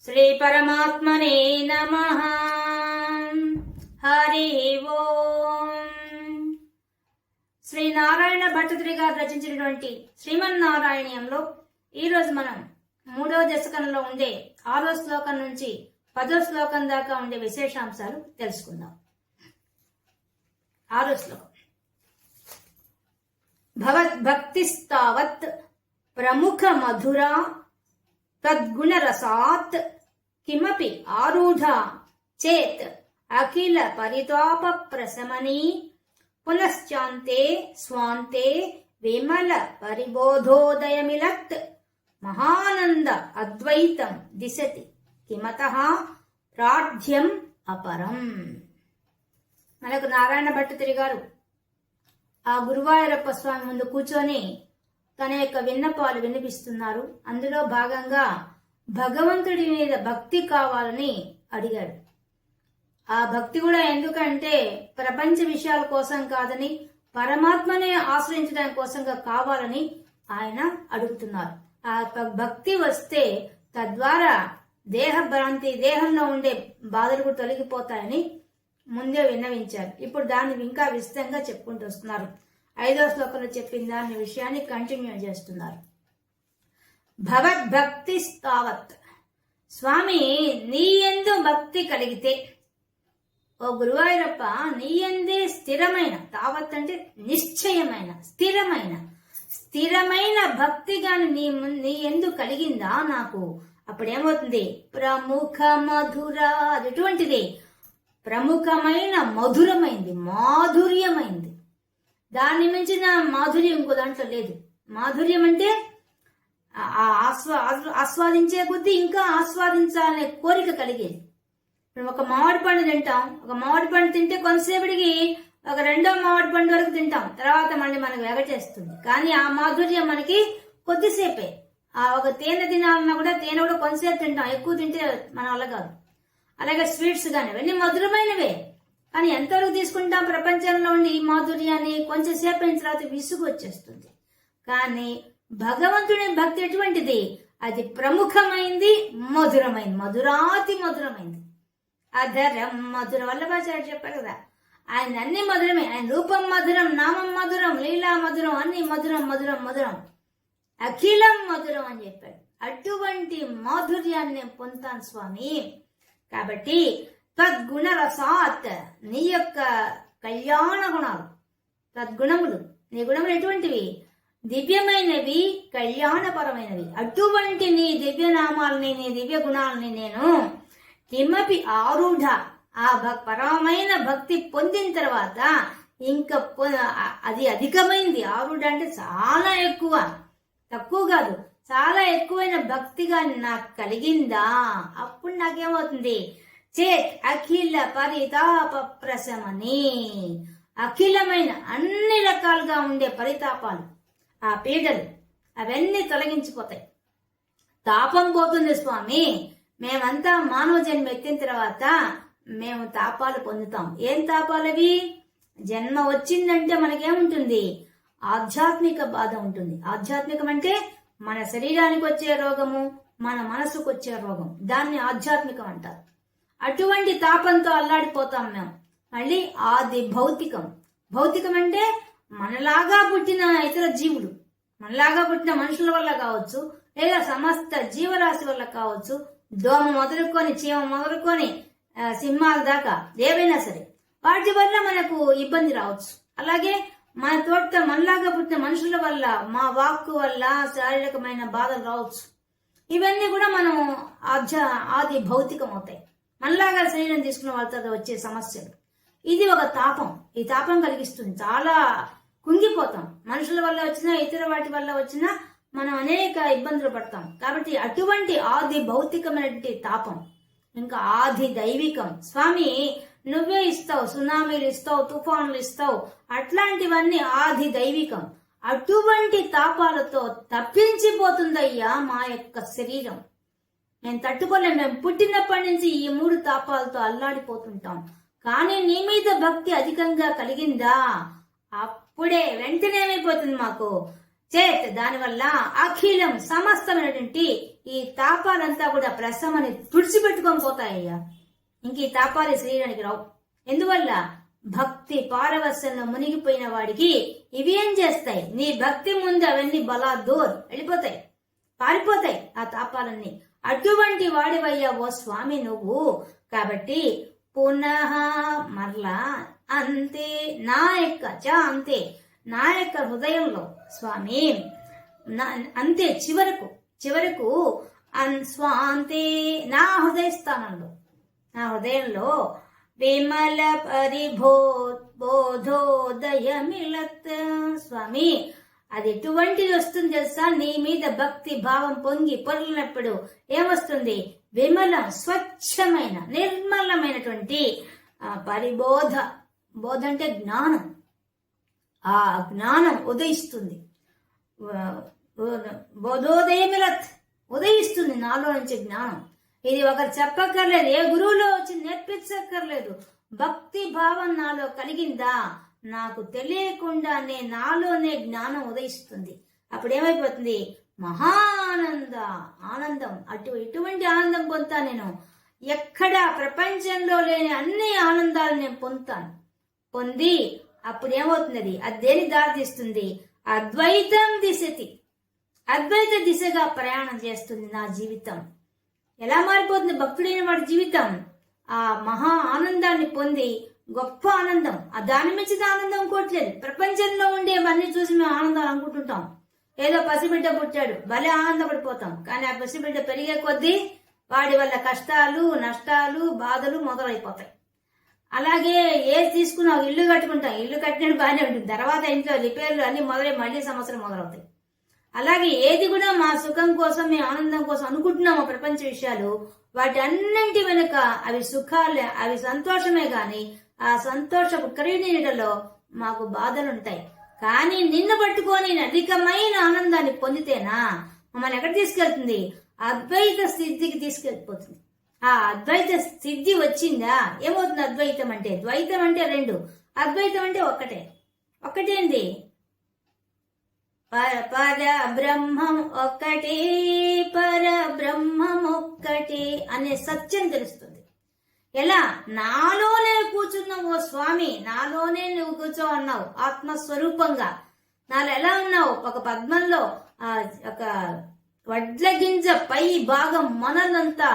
శ్రీ పరమాత్మనే నమః. హరి ఓం. శ్రీ నారాయణ భట్టతిరి గారు రచించినటువంటి శ్రీమన్నారాయణీయంలో ఈరోజు మనం 3వ దశకంలో ఉండే 6వ శ్లోకం నుంచి 10వ శ్లోకం దాకా ఉండే విశేషాంశాలు తెలుసుకుందాం. 6వ శ్లోకం. భగవద్భక్తిస్తావత్ ప్రముఖ మధురా తద్గుణరసాత్ కిమపి ఆరూఢ చేత్ అఖిల పరితాప ప్రశమనీ పునశ్చాంతే స్వాంతే విమల పరిబోధోదయమిలత్ మహానంద అద్వైతం దిశతి కిమతః ప్రార్థ్యం అపరం. మనకు నారాయణ భట్టతిరి గారు ఆ గురువాయూరప్ప స్వామి ముందు కూర్చొని తన యొక్క విన్నపాలు వినిపిస్తున్నారు. అందులో భాగంగా భగవంతుడి మీద భక్తి కావాలని అడిగాడు. ఆ భక్తి కూడా ఎందుకంటే ప్రపంచ విషయాల కోసం కాదని పరమాత్మనే ఆశ్రయించడం కోసంగా కావాలని ఆయన అడుగుతున్నారు. ఆ భక్తి వస్తే తద్వారా దేహభ్రాంతి, దేహంలో ఉండే బాధలు కూడా తొలగిపోతాయని ముందే విన్నవించారు. ఇప్పుడు దాన్ని ఇంకా విస్తృతంగా చెప్పుకుంటూ వస్తున్నారు. 5వ శ్లోకంలో చెప్పిన దాని విషయాన్ని కంటిన్యూ చేస్తున్నారు. భగవద్భక్తి స్థావత్, స్వామి నీ యందు భక్తి కలిగితే, ఓ గురువాయూరప్ప నీ యందే స్థిరమైన, తావత్ అంటే నిశ్చయమైన, స్థిరమైన భక్తి గాని నీ యందు కలిగిందా నాకు, అప్పుడేమవుతుంది? ప్రముఖ మధుర, ఎటువంటిది? ప్రముఖమైన మధురమైంది, మాధుర్యమైంది. దాన్ని మించిన మాధుర్యం ఇంకో దాంట్లో లేదు. మాధుర్యం అంటే ఆస్వాదించే కొద్దీ ఇంకా ఆస్వాదించాలనే కోరిక కలిగేది. ఒక మామిడి పండు తింటాం, ఒక మామిడి పండు తింటే కొంతసేపటికి ఒక 2వ మామిడి పండు వరకు తింటాం, తర్వాత మళ్ళీ మనకు వెగటేస్తుంది. కానీ ఆ మాధుర్యం మనకి కొద్దిసేపే. ఆ ఒక తేనె తినాలన్నా కూడా తేనె కూడా కొంతసేపు తింటాం, ఎక్కువ తింటే మన వల్ల కాదు. అలాగే స్వీట్స్ కానీ అవన్నీ మధురమైనవే, కానీ ఎంతవరకు తీసుకుంటాం? ప్రపంచంలో ఉండి ఈ మాధుర్యాన్ని కొంచెంసేపు అయిన తర్వాత విసుగు వచ్చేస్తుంది. కానీ భగవంతుని భక్తి ఎటువంటిది? అది ప్రముఖమైంది, మధురమైంది, మధురాతి మధురమైంది. అధరం మధుర, వల్లభాచార్య చెప్పారు కదా, ఆయన అన్ని మధురమే. ఆయన రూపం మధురం, నామం మధురం, లీలా మధురం, అన్ని మధురం మధురం మధురం, అఖిలం మధురం అని చెప్పాడు. అటువంటి మాధుర్యాన్ని నేను పొందుతాను స్వామి. కాబట్టి తద్గుణ రసాత్, నీ యొక్క కళ్యాణ గుణాలు, తద్గుణములు, నీ గుణములు ఎటువంటివి? దివ్యమైనవి, కళ్యాణపరమైనవి. అటువంటి నీ దివ్యనామాలని, నీ దివ్య గుణాలని నేను కిమపి ఆరూఢ, ఆ పరమైన భక్తి పొందిన తర్వాత ఇంకా అది అధికమైంది. ఆరూఢ అంటే చాలా ఎక్కువ, తక్కువ కాదు, చాలా ఎక్కువైన భక్తిగా నాకు కలిగిందా, అప్పుడు నాకేమవుతుంది? చేత్ అఖిల పరితాప ప్రశమని, అఖిలమైన అన్ని రకాలుగా ఉండే పరితాపాలు, ఆ పీడలు అవన్నీ తొలగించిపోతాయి. తాపం పోతుంది స్వామి. మేమంతా మానవ జన్మ ఎత్తిన తర్వాత మేము తాపాలు పొందుతాం. ఏం తాపాలవి? జన్మ వచ్చిందంటే మనకేముంటుంది? ఆధ్యాత్మిక బాధ ఉంటుంది. ఆధ్యాత్మికం అంటే మన శరీరానికి వచ్చే రోగము, మన మనసుకు వచ్చే రోగం, దాన్ని ఆధ్యాత్మికం అంటారు. అటువంటి తాపంతో అల్లాడిపోతాం మేము. మళ్ళీ ఆది భౌతికం. భౌతికం అంటే మనలాగా పుట్టిన ఇతర జీవులు, మనలాగా పుట్టిన మనుషుల వల్ల కావచ్చు, లేదా సమస్త జీవరాశి వల్ల కావచ్చు, దోమ మొదలుకొని చీమ మొదలుకొని సింహాల దాకా ఏవైనా సరే వాటి వల్ల మనకు ఇబ్బంది రావచ్చు. అలాగే మన తోట మనలాగా పుట్టిన మనుషుల వల్ల, మా వాక్కు వల్ల శారీరకమైన బాధలు రావచ్చు. ఇవన్నీ కూడా మనం ఆది భౌతికం అవుతాయి. మనలాగా శరీరం తీసుకున్న వాళ్ళతో వచ్చే సమస్యలు. ఇది ఒక తాపం. ఈ తాపం కలిగిస్తుంది, చాలా కుంగిపోతాం. మనుషుల వల్ల వచ్చినా, ఇతర వాటి వల్ల వచ్చినా మనం అనేక ఇబ్బందులు పడతాం. కాబట్టి అటువంటి ఆది భౌతికమైనటువంటి తాపం. ఇంకా ఆది దైవికం. స్వామి నువ్వే ఇస్తావు, సునామీలు ఇస్తావు, తుఫాన్లు ఇస్తావు, అట్లాంటివన్నీ ఆది దైవికం. అటువంటి తాపాలతో తప్పించిపోతుందయ్యా మా యొక్క శరీరం. మేము తట్టుకోలేం. మేము పుట్టినప్పటి నుంచి ఈ 3 తాపాలతో అల్లాడిపోతుంటాం. కానీ నీ మీద భక్తి అధికంగా కలిగిందా, అప్పుడే వెంటనే ఏమైపోతుంది మాకు? చేత్, దానివల్ల అఖిలం సమస్తమైనటువంటి ఈ తాపాలంతా కూడా ప్రసమని తుడిచిపెట్టుకొని పోతాయ్యా. ఇంక ఈ తాపాలు శరీరానికి రావు. ఎందువల్ల? భక్తి పారవస్యంలో మునిగిపోయిన వాడికి ఇవి ఏం చేస్తాయి? నీ భక్తి ముందు అవన్నీ బలాదూర్ వెళ్ళిపోతాయి, పారిపోతాయి ఆ తాపాలన్నీ. అటువంటి వాడివయ్యా ఓ స్వామి నువ్వు. కాబట్టి పునః మరలా అంతే నా యొక్క అంతే నా యొక్క హృదయంలో స్వామి అంతే చివరకు స్వాంతే నా హృదయ స్థానంలో, నా హృదయంలో విమల పరిబోధోదయమిలత్ స్వామి. అది ఎటువంటిది వస్తుంది తెలుసా? నీ మీద భక్తి భావం పొంగి పొరలినప్పుడు ఏమొస్తుంది? విమలం, స్వచ్ఛమైన, నిర్మలమైనటువంటి పరిబోధ. బోధ అంటే జ్ఞానం. ఆ జ్ఞానం ఉదయిస్తుంది. బోధోదయమిలత్ ఉదయిస్తుంది నాలో నుంచి జ్ఞానం. ఇది ఒకరు చెప్పక్కర్లేదు, ఏ గురువులో వచ్చి నేర్పించక్కర్లేదు. భక్తి భావం నాలో కలిగిందా, నాకు తెలియకుండానే నాలోనే జ్ఞానం ఉదయిస్తుంది. అప్పుడు ఏమైపోతుంది? ఆనందం. ఇటువంటి ఆనందం పొందుతా నేను. ఎక్కడా ప్రపంచంలో లేని అన్ని ఆనందాలు నేను పొంది అప్పుడు ఏమవుతుంది? అది దేని దారితీస్తుంది? అద్వైత దిశగా ప్రయాణం చేస్తుంది నా జీవితం. ఎలా మారిపోతుంది భక్తుడైన వాడి జీవితం? ఆ మహా ఆనందాన్ని పొంది, గొప్ప ఆనందం, దాని మించిన ఆనందం ఇంకోట్లేదు. ప్రపంచంలో ఉండేవన్నీ చూసి మేము ఆనందాలు అనుకుంటుంటాం. ఏదో పసిబిడ్డ పుట్టాడు, భలే ఆనందపడిపోతాం. కానీ ఆ పసిబిడ్డ పెరిగే కొద్దీ వాడి వల్ల కష్టాలు, నష్టాలు, బాధలు మొదలైపోతాయి. అలాగే ఏది తీసుకున్నావు, ఇల్లు కట్టుకుంటాం, ఇల్లు కట్టినట్టు బాగానే ఉంటుంది. తర్వాత ఇంట్లో రిపేర్లు అన్ని మొదలై మళ్లీ సమస్యలు మొదలవుతాయి. అలాగే ఏది కూడా మా సుఖం కోసం, మేము ఆనందం కోసం అనుకుంటున్నాము ప్రపంచ విషయాలు, వాటి అన్నింటి వెనుక అవి సుఖాలే, అవి సంతోషమే గాని ఆ సంతోషపు ఖరీదీనిటలో మాకు బాధలుంటాయి. కానీ నిన్ను పట్టుకొని అధికమైన ఆనందాన్ని పొందితేనా మమ్మల్ని ఎక్కడ తీసుకెళ్తుంది? అద్వైత స్థితికి తీసుకెళ్ళిపోతుంది. ఆ అద్వైత స్థితి వచ్చిందా ఏమవుతుంది? అద్వైతం అంటే, ద్వైతం అంటే రెండు, అద్వైతం అంటే ఒక్కటేంది? పరబ్రహ్మం ఒక్కటే అనే సత్యం తెలుస్తుంది. ఎలా? నాలోనే కూర్చున్నావు ఓ స్వామి, నాలోనే నువ్వు కూర్చో అన్నావు ఆత్మస్వరూపంగా. నాలో ఎలా ఉన్నావు? ఒక పద్మంలో ఒక వడ్ల గింజ పై భాగం మనలంతా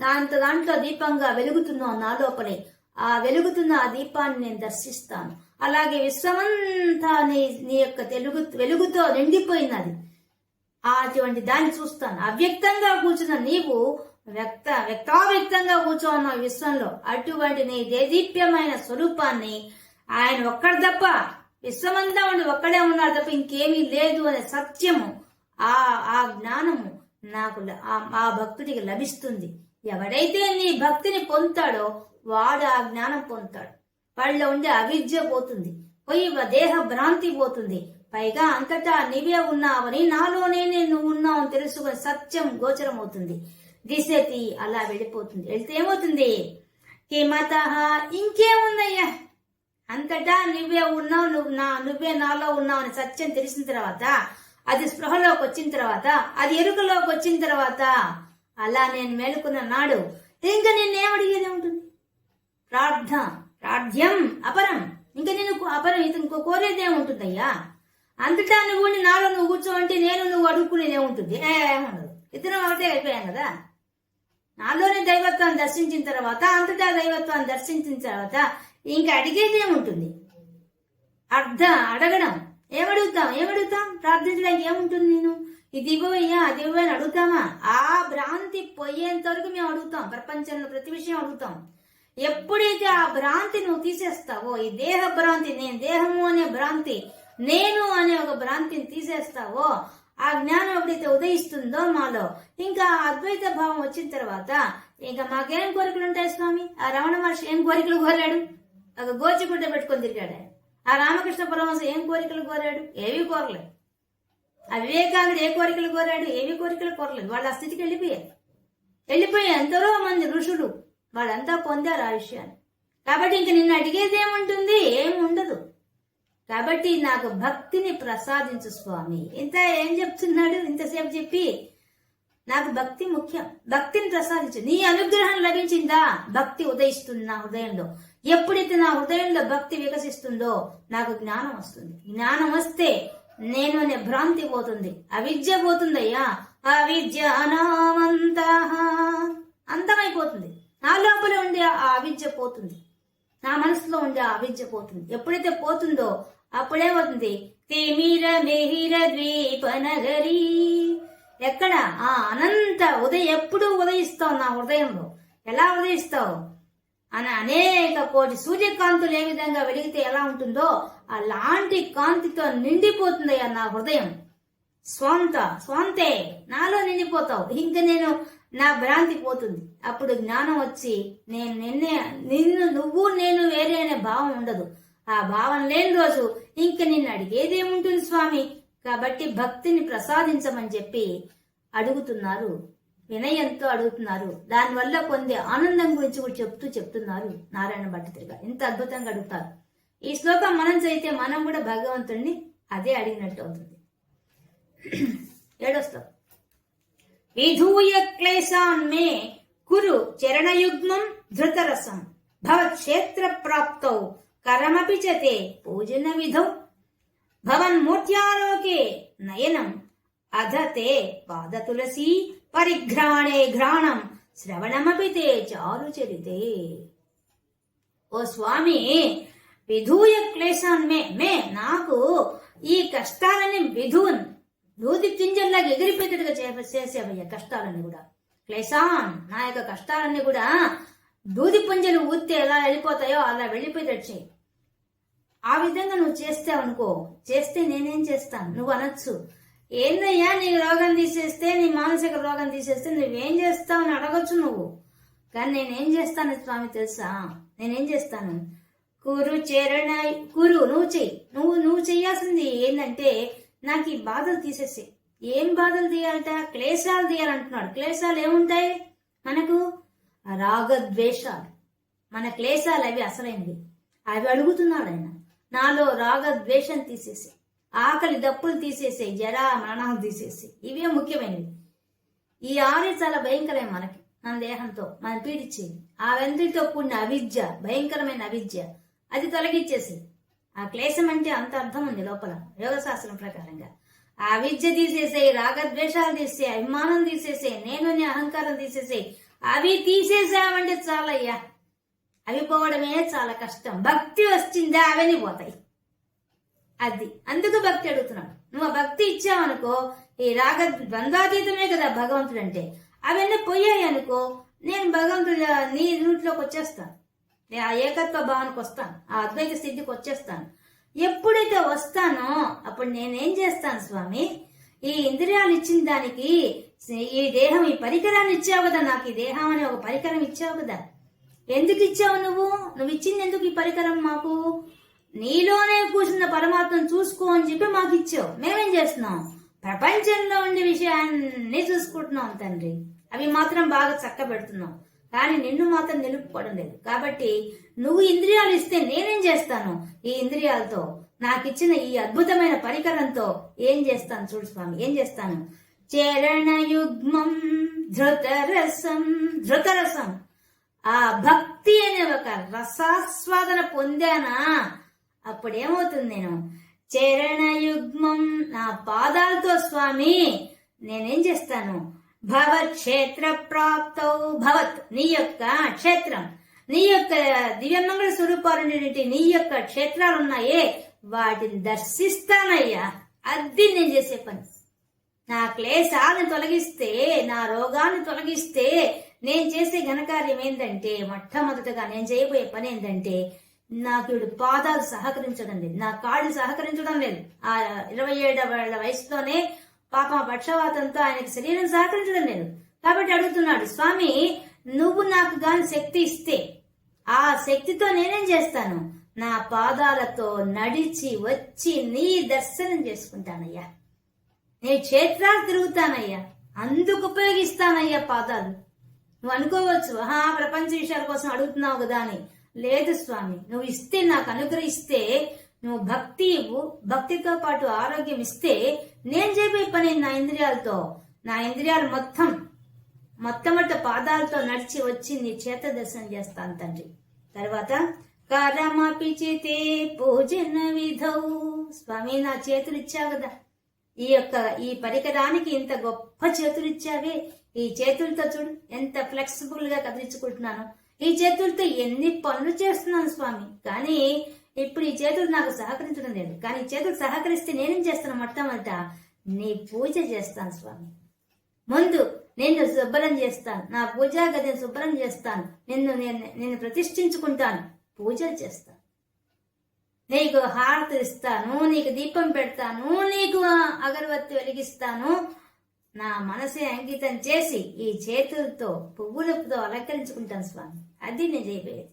దాంట్లో దీపంగా వెలుగుతున్నావు నా లోపలే. ఆ వెలుగుతున్న ఆ దీపాన్ని నేను దర్శిస్తాను. అలాగే విశ్వమంతా నీ యొక్క వెలుగుతో నిండిపోయినది. అటువంటి దాన్ని చూస్తాను. అవ్యక్తంగా కూర్చున్న నీవు వ్యక్తావ్యక్తంగా కూర్చోన్నావు విశ్వంలో. అటువంటి నీ దేదీప్యమైన స్వరూపాన్ని ఆయన ఒక్కడు తప్ప, విశ్వమంతా ఉండి ఒక్కడే ఉన్నాడు తప్ప ఇంకేమీ లేదు అనే సత్యము, ఆ జ్ఞానము నాకు ఆ భక్తుడికి లభిస్తుంది. ఎవడైతే నీ భక్తిని పొందుతాడో వాడు ఆ జ్ఞానం పొందుతాడు. వాళ్ళలో ఉండే అవిద్య పోతుంది, పోయి దేహ భ్రాంతి పోతుంది. పైగా అంతటా నీవే ఉన్నావని, నాలోనే నువ్వు ఉన్నావని తెలుసుకుని సత్యం గోచరం అవుతుంది. దిశతి అలా వెళ్ళిపోతుంది. వెళ్తే ఏమవుతుంది? కిమత ఇంకేముందయ్యా, అంతటా నువ్వే ఉన్నావు, నువ్వే నాలో ఉన్నావు అని సత్యం తెలిసిన తర్వాత, అది స్పృహలోకి వచ్చిన తర్వాత, అది ఎరుకలోకి వచ్చిన తర్వాత, అలా నేను మేలుకున్న నాడు ఇంకా నిన్నేమడిగేది ఉంటుంది? ప్రార్థ్యం అపరం. ఇంకా నేను అపరం ఇంకో కోరేది ఏముంటుందయ్యా? అంతటా నువ్వు నాలో నువ్వు కూర్చోవంటే నేను నువ్వు అడుక్కునేది ఏముంటుంది? ఏముండదు. ఇద్దరం ఒకటే అయిపోయాం కదా. నాలోనే దైవత్వాన్ని దర్శించిన తర్వాత, అంతటా దైవత్వాన్ని దర్శించిన తర్వాత ఇంకా అడిగేది ఏముంటుంది? అడగడం. ఏమడుగుతాం? ప్రార్థించడానికి ఏముంటుంది? నేను ఇది ఇవ్వయ్యా, అది ఇవ్వని అడుగుతామా? ఆ భ్రాంతి పోయేంత వరకు మేము అడుగుతాం. ప్రపంచంలో ప్రతి విషయం అడుగుతాం. ఎప్పుడైతే ఆ భ్రాంతి నువ్వు తీసేస్తావో, ఈ దేహ భ్రాంతి, నేను దేహము అనే భ్రాంతి, నేను అనే ఒక భ్రాంతిని తీసేస్తావో, ఆ జ్ఞానం ఎప్పుడైతే ఉదయిస్తుందో మాలో, ఇంకా అద్వైత భావం వచ్చిన తర్వాత ఇంకా మాకేం కోరికలు ఉంటాయి స్వామి? ఆ రమణ మహర్షి ఏం కోరికలు కోరాడు? ఒక గోచిగుడ్డ పెట్టుకొని తిరిగాడు. ఆ రామకృష్ణ పరమహంస ఏం కోరికలు కోరాడు? ఏవి కోరలేదు. ఆ వివేకానందుడు ఏ కోరికలు కోరాడు? ఏవి కోరికలు కోరలేదు. వాళ్ళు ఆ స్థితికి వెళ్ళిపోయి ఎంతలో మంది ఋషులు వాళ్ళంతా పొందారు ఆ విషయాన్ని. కాబట్టి ఇంక నిన్ను అడిగేది ఏముంటుంది? ఏముండదు. కాబట్టి నాకు భక్తిని ప్రసాదించు స్వామి. ఇంత ఏం చెప్తున్నాడు ఇంతసేపు చెప్పి? నాకు భక్తి ముఖ్యం. భక్తిని ప్రసాదించు. నీ అనుగ్రహం లభించిందా? భక్తి ఉదయిస్తుంది నా హృదయంలో. ఎప్పుడైతే నా హృదయంలో భక్తి వికసిస్తుందో నాకు జ్ఞానం వస్తుంది. జ్ఞానం వస్తే నేను అనే భ్రాంతి పోతుంది, అవిద్య పోతుందయ్యా. అవిద్య అనామంత అంతమైపోతుంది. నా లోపల ఉండే ఆ అవిద్య పోతుంది, నా మనసులో ఉండే ఆ అవిద్య పోతుంది. ఎప్పుడైతే పోతుందో అప్పుడేమవుతుంది? తిమిర మిహిర ద్వీప నగరీ. ఎక్కడ? ఆ అనంత ఎప్పుడు ఉదయిస్తావు నా హృదయంలో. ఎలా ఉదయిస్తావు? అనేక కోటి సూర్యకాంతులు ఏ విధంగా వెలిగితే ఎలా ఉంటుందో అలాంటి కాంతితో నిండిపోతుందయ్యా నా హృదయం. స్వంతే నాలో నిండిపోతావు. ఇంక నా భ్రాంతి పోతుంది. అప్పుడు జ్ఞానం వచ్చి నువ్వు నేను వేరే అనే భావం ఉండదు. ఆ భావం లేని రోజు ఇంక నిన్ను అడిగేదేముంటుంది స్వామి? కాబట్టి భక్తిని ప్రసాదించమని చెప్పి అడుగుతున్నారు, వినయంతో అడుగుతున్నారు. దానివల్ల పొందే ఆనందం గురించి కూడా చెప్తున్నారు నారాయణ భట్టాచార్య గారు. ఇంత అద్భుతంగా అడుగుతారు. ఈ శ్లోకం మనం చదివితే మనం కూడా భగవంతుడిని అదే అడిగినట్టు అవుతుంది. 7వ శ్లోకం. విధూయ క్లేశాన్ మే కురు చరణయుగ్మం ధృతరసం భవక్షేత్ర ప్రాప్తౌ కరమపి చతే పూజన విధౌ భవన్మూర్త్యాలోకే నయనం అధతే పాద తులసీ పరిఘ్రాణే ఘ్రాణం శ్రవణమపి తే చారు చరితే. ఓ స్వామి, విధూయ క్లేశాన్ మే నాకు ఈ కష్టాలని విధువున్ దూది పింజల్లాగా ఎగిరిపోయేటట్టుగా చేసేవయ్యా కష్టాలన్నీ కూడా. క్లేశాన్ నా యొక్క కష్టాలన్నీ కూడా దూది పుంజలు ఊస్తే ఎలా వెళ్ళిపోతాయో అలా వెళ్ళిపోయేటట్టు చేయి. ఆ విధంగా నువ్వు చేస్తావనుకో, చేస్తే నేనేం చేస్తాను? నువ్వు అనొచ్చు, ఏందయ్యా నీ రోగం తీసేస్తే, నీ మానసిక రోగం తీసేస్తే నువ్వేం చేస్తావు అని అడగొచ్చు నువ్వు. కానీ నేనేం చేస్తాను స్వామి తెలుసా? నేనేం చేస్తాను? నువ్వు చెయ్యి. నువ్వు చెయ్యాల్సింది ఏంటంటే నాకు ఈ బాధలు తీసేసి. ఏం బాధలు తీయాలట? క్లేశాలు తీయాలంటున్నాడు. క్లేశాలు ఏముంటాయి మనకు? రాగద్వేషాలు. మన క్లేశాలు అవి అసలైనవి. అవి అడుగుతున్నాడు ఆయన. నాలో రాగద్వేషం తీసేసి, ఆకలి దప్పులు తీసేసి, జరా మరణాలు తీసేసి, ఇవే ముఖ్యమైనవి. ఈ 6 చాలా భయంకరమే మనకి, మన దేహంతో మనం పీడించేది. ఆ వెంట్రితో కూడిన అవిద్య, భయంకరమైన అవిద్య, అది తొలగించేసి. ఆ క్లేశం అంటే అంత అర్థం ఉంది లోపల యోగశాస్త్రం ప్రకారంగా. ఆ అవిద్య తీసేసే, రాగద్వేషాలు తీసే, అభిమానం తీసేసే, నేను అహంకారం తీసేసే. అవి తీసేసామంటే చాలయ్యా. అవి పోవడమే చాలా కష్టం. భక్తి వచ్చిందా అవన్నీ పోతాయి. అది అందుకు భక్తి అడుగుతున్నాడు. నువ్వు ఆ భక్తి ఇచ్చావనుకో, ఈ రాగ ద్వంద్వాతీతమే కదా భగవంతుడు అంటే, అవన్నీ పోయాయి అనుకో, నేను భగవంతుడు నీ రూట్లోకి వచ్చేస్తాను. నేను ఆ ఏకత్వ భావనకు వస్తాను, ఆ అద్వైత స్థితికి వచ్చేస్తాను. ఎప్పుడైతే వస్తానో అప్పుడు నేనేం చేస్తాను స్వామి? ఈ ఇంద్రియాలు ఇచ్చిన దానికి, ఈ దేహం, ఈ పరికరాన్ని ఇచ్చావు కదా నాకు. ఈ దేహం అనే ఒక పరికరం ఇచ్చావు కదా. ఎందుకు ఇచ్చావు నువ్వు ఇచ్చింది ఎందుకు ఈ పరికరం మాకు? నీలోనే కూర్చున్న పరమాత్మను చూసుకో అని చెప్పి మాకు ఇచ్చావు. మేమేం చేస్తున్నాం? ప్రపంచంలో ఉండే విషయాన్ని చూసుకుంటున్నాం తండ్రి. అవి మాత్రం బాగా చక్క పెడుతున్నాం, కానీ నిన్ను మాత్రం నిలుపుకోవడం లేదు. కాబట్టి నువ్వు ఇంద్రియాలు ఇస్తే నేనేం చేస్తాను? ఈ ఇంద్రియాలతో, నాకు ఇచ్చిన ఈ అద్భుతమైన పరికరంతో ఏం చేస్తాను చూడు స్వామి. ఏం చేస్తాను? చరణయుగ్మం ధృతరసం. ఆ భక్తి అనే ఒక రసాస్వాదన పొందానా, అప్పుడేమవుతుంది? నేను చరణయుగ్మం, నా పాదాలతో స్వామి నేనేం చేస్తాను? భవక్షేత్ర ప్రాప్తౌ భవత్, నీ యొక్క క్షేత్రం, నీ యొక్క దివ్యమంగళ స్వరూపాలు, నీ యొక్క క్షేత్రాలు ఉన్నాయే వాటిని దర్శిస్తానయ్యా. అది నేను చేసే పని. నా క్లేశాలను తొలగిస్తే, నా రోగాన్ని తొలగిస్తే నేను చేసే ఘనకార్యం ఏంటంటే, మొట్టమొదటగా నేను చేయబోయే పని ఏంటంటే, నాకు ఇప్పుడు పాదాలు సహకరించడం లేదు, నా కాళ్ళు సహకరించడం లేదు. ఆ 27 వయసులోనే పాప పక్షవాతంతో ఆయనకి శరీరం సహకరించడం లేదు. కాబట్టి అడుగుతున్నాడు, స్వామి నువ్వు నాకు గాని శక్తి ఇస్తే ఆ శక్తితో నేనేం చేస్తాను? నా పాదాలతో నడిచి వచ్చి నీ దర్శనం చేసుకుంటానయ్యా. నీ క్షేత్రాలు తిరుగుతానయ్యా. అందుకు ఉపయోగిస్తానయ్యా పాదాలు. నువ్వు అనుకోవచ్చు, ప్రపంచ విషయాల కోసం అడుగుతున్నావు కదా అని. లేదు స్వామి, నువ్వు ఇస్తే, నాకు అనుగ్రహిస్తే, నువ్వు భక్తి ఇవ్వు, భక్తితో పాటు ఆరోగ్యం ఇస్తే నేను చేయబోయే పని నా ఇంద్రియాలతో నా ఇంద్రియాలు మొట్టమొదటి పాదాలతో నడిచి వచ్చి నీ చేత దర్శనం చేస్తాను తండ్రి. తర్వాత కరమపిచితే పూజన విధౌ, స్వామి నా చేతులు ఇచ్చావు కదా, ఈ పరికరానికి ఇంత గొప్ప చేతులు ఇచ్చావే, ఈ చేతులతో చూడు ఎంత ఫ్లెక్సిబుల్ గా కదిలించుకుంటున్నాను, ఈ చేతులతో ఎన్ని పనులు చేస్తున్నాను స్వామి. కానీ ఇప్పుడు ఈ చేతులు నాకు సహకరించడం లేదు, కానీ ఈ చేతులు సహకరిస్తే నేనేం చేస్తాను, మొట్టమొదట నీ పూజ చేస్తాను స్వామి. ముందు నిన్ను శుభ్రం చేస్తాను, నా పూజా గదిని శుభ్రం చేస్తాను, నిన్ను ప్రతిష్ఠించుకుంటాను, పూజలు చేస్తాను, నీకు హారతి ఇస్తాను, నీకు దీపం పెడతాను, నీకు అగరబత్తి వెలిగిస్తాను. నా మనసే అంకితం చేసి ఈ చేతులతో పువ్వులతో అలంకరించుకుంటాను స్వామి. అది నేను చేయబోయేది.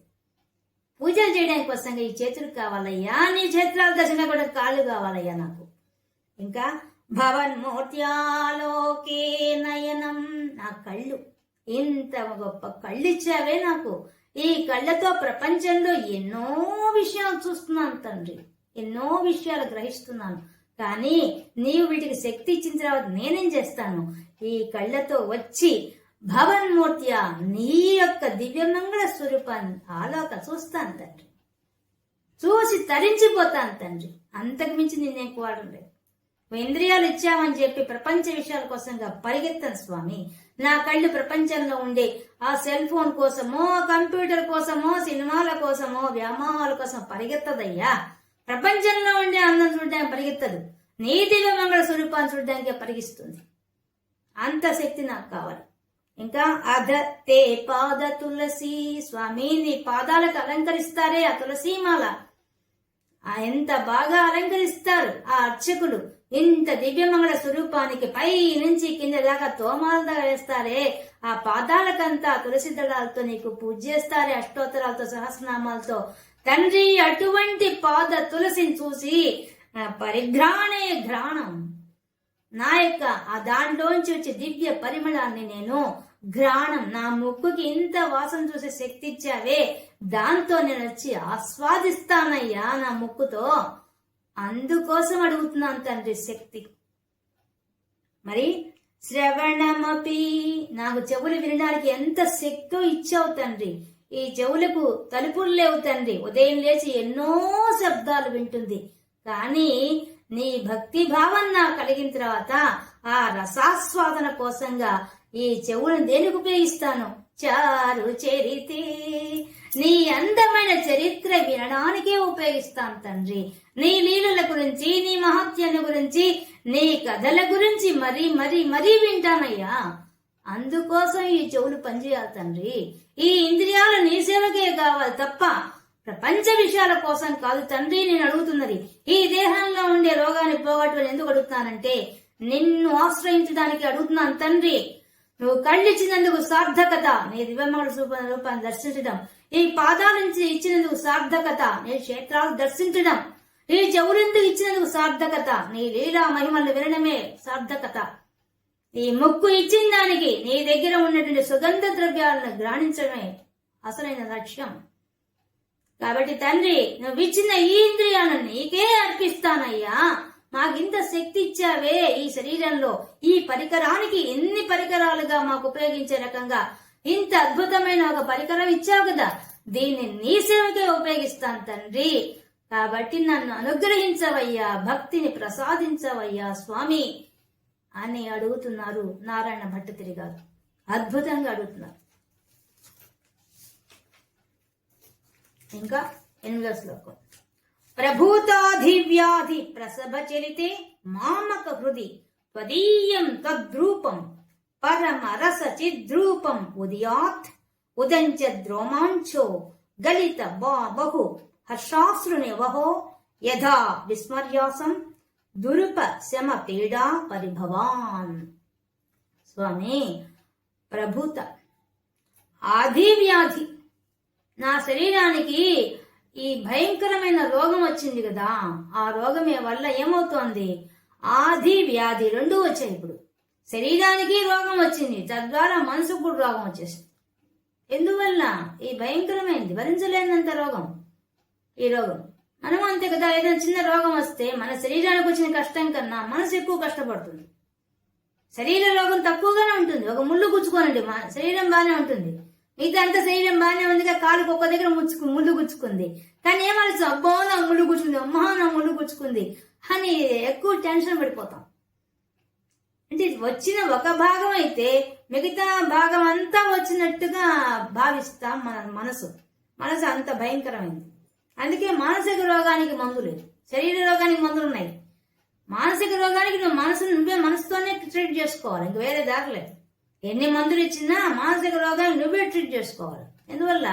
పూజలు చేయడానికి కోసంగా ఈ చేతులు కావాలయ్యా, నీ చేతుల దర్శన కూడా కాళ్ళు కావాలయ్యా నాకు. ఇంకా భవన్మూర్త్యాలోకే నయనం, నా కళ్ళు, ఇంత గొప్ప కళ్ళు ఇచ్చావే నాకు. ఈ కళ్ళతో ప్రపంచంలో ఎన్నో విషయాలు చూస్తున్నాను తండ్రి, ఎన్నో విషయాలు గ్రహిస్తున్నాను. కానీ నీవు వీటికి శక్తి ఇచ్చిన తర్వాత నేనేం చేస్తాను, ఈ కళ్ళతో వచ్చి భవన్మూర్త్య నీ యొక్క దివ్యమంగళ స్వరూపాన్ని చూస్తాను తండ్రి, చూసి తరించిపోతాను తండ్రి. అంతకు మించి నిన్నేం కోరలేదు. ఇంద్రియాలు ఇచ్చామని చెప్పి ప్రపంచ విషయాల కోసంగా పరిగెత్తాను స్వామి. నా కళ్ళు ప్రపంచంలో ఉండే ఆ సెల్ ఫోన్ కోసమో, కంప్యూటర్ కోసమో, సినిమాల కోసమో, వ్యామోహాల కోసం పరిగెత్తదయ్యా. ప్రపంచంలో ఉండే అందం చూడడానికి పరిగెత్తదు, నీ దివ్యమంగళ స్వరూపాన్ని చూడడానికి పరిగిస్తుంది. అంత శక్తి నాకు కావాలి. ఇంకా అధతే పాద తులసి, స్వామి నీ పాదాలకు అలంకరిస్తారే ఆ తులసీమాల, ఎంత బాగా అలంకరిస్తారు ఆ అర్చకులు. ఇంత దివ్యమంగళ స్వరూపానికి పై నుంచి కింద దాకా తోమాలదా వేస్తారే, ఆ పాదాలకంతా తులసి దళాలతో నీకు పూజ చేస్తారే, అష్టోత్తరాలతో సహస్రనామాలతో. తండ్రి అటువంటి పాద తులసిని చూసి పరిఘ్రాణే ఘ్రాణం, నా యొక్క ఆ దాంట్లోంచి వచ్చే దివ్య పరిమళాన్ని నేను ఘ్రాణం, నా ముక్కుకి ఇంత వాసన చూసే శక్తి ఇచ్చావే, దాంతో నేను వచ్చి ఆస్వాదిస్తానయ్యా నా ముక్కుతో. అందుకోసం అడుగుతున్నాను తండ్రి శక్తి. మరి శ్రవణమపి, నాకు చెవులు వినడానికి ఎంత శక్తో ఇచ్చావు తండ్రి. ఈ చెవులకు తలుపులు లేవు తండ్రి, ఉదయం లేచి ఎన్నో శబ్దాలు వింటుంది. కానీ నీ భక్తి భావం నాకు కలిగిన తర్వాత ఆ రసాస్వాదన కోసంగా ఈ చెవులను దేనికి ఉపయోగిస్తాను, చారు చరితే, నీ అందమైన చరిత్ర వినడానికే ఉపయోగిస్తాను తండ్రి. నీ లీలల గురించి, నీ మహత్యాన్ని గురించి, నీ కథల గురించి మరీ మరీ మరీ వింటానయ్యా. అందుకోసం ఈ చెవులు పనిచేయాలి తండ్రి. ఈ ఇంద్రియాలు నీ సేవకే కావాలి తప్ప ప్రపంచ విషయాల కోసం కాదు తండ్రి నేను అడుగుతున్నది. ఈ దేహంలో ఉండే రోగాన్ని పోగొట్టుకుని ఎందుకు అడుగుతున్నానంటే నిన్ను ఆశ్రయించడానికి అడుగుతున్నాను తండ్రి. నువ్వు కళ్ళిచ్చినందుకు సార్థకత, నీ దివ్యమంగళ రూపాన్ని దర్శించడం, ఈ పాదాల నుంచి ఇచ్చినందుకు సార్థకత, నీ క్షేత్రాలు దర్శించడం, ఈ చెవులెందుకు ఇచ్చినందుకు సార్థకత, నీ లీలా మహిమలు వినడమే సార్థకత. ఈ ముక్కు ఇచ్చిన దానికి నీ దగ్గర ఉన్నటువంటి సుగంధ ద్రవ్యాలను గ్రహణించడమే అసలైన లక్ష్యం. కాబట్టి తండ్రి నువ్వు ఇచ్చిన ఈ ఇంద్రియాలను నీకే అర్పిస్తానయ్యా. మాకింత శక్తి ఇచ్చావే ఈ శరీరంలో, ఈ పరికరానికి ఎన్ని పరికరాలుగా మాకు ఉపయోగించే రకంగా ఇంత అద్భుతమైన ఒక పరికరం ఇచ్చావు కదా, దీన్ని నీ సేవకే ఉపయోగిస్తాను తండ్రి. కాబట్టి నన్ను అనుగ్రహించవయ్యా, భక్తిని ప్రసాదించవయ్యా స్వామి అని అడుగుతున్నారు నారాయణ భట్టతిరి గారు. అద్భుతంగా అడుగుతున్నారు. ఇంకా 8వ శ్లోకం. ప్రభూతాధివ్యాధి ప్రసభ చలితే మామక హృది త్వదీయం తద్రూపం పరమ రస చిద్రూపం ఉదయాత్ ఉదంచ ద్రోమాంచో గలిత బహు హర్షాశ్రుని వహో యథా విస్మర్యాసం దురుప శమ పీడా పరిభవాన్. స్వామి ప్రభూత ఆదివ్యాధి, నా శరీరానికి ఈ భయంకరమైన రోగం వచ్చింది కదా, ఆ రోగం వల్ల ఏమవుతోంది, ఆది వ్యాధి రెండూ వచ్చాయి. ఇప్పుడు శరీరానికి రోగం వచ్చింది, తద్వారా మనసుకు కూడా రోగం వచ్చేసింది. ఎందువల్ల ఈ భయంకరమైనది, భరించలేనంత రోగం ఈ రోగం. మనం అంతే కదా, ఏదైనా చిన్న రోగం వస్తే మన శరీరానికి వచ్చిన కష్టం కన్నా మనసు ఎక్కువ కష్టపడుతుంది. శరీర రోగం తక్కువగానే ఉంటుంది. ఒక ముళ్ళు గుచ్చుకోనండి శరీరం బాగానే ఉంటుంది. మిగతా అంత శరీరం బాగానే ఉందిగా, కాలుకి ఒక్క దగ్గర ముళ్ళు గుచ్చుకుంది. కానీ ఏమనొచ్చు, అబ్బో నా ముళ్ళు గుచ్చుకుంది, అమ్మా నా ముళ్ళు గుచ్చుకుంది అని ఎక్కువ టెన్షన్ పడిపోతాం. అంటే వచ్చిన ఒక భాగం అయితే మిగతా భాగం అంతా వచ్చినట్టుగా భావిస్తాం. మన మనసు అంత భయంకరమైంది. అందుకే మానసిక రోగానికి మందు లేదు, శరీర రోగానికి మందులు ఉన్నాయి. మానసిక రోగానికి నువ్వే మనసుతోనే ట్రీట్ చేసుకోవాలి, ఇంక వేరే దారి లేదు. ఎన్ని మందులు ఇచ్చినా మానసిక రోగాన్ని నువ్వే ట్రీట్ చేసుకోవాలి. ఎందువల్ల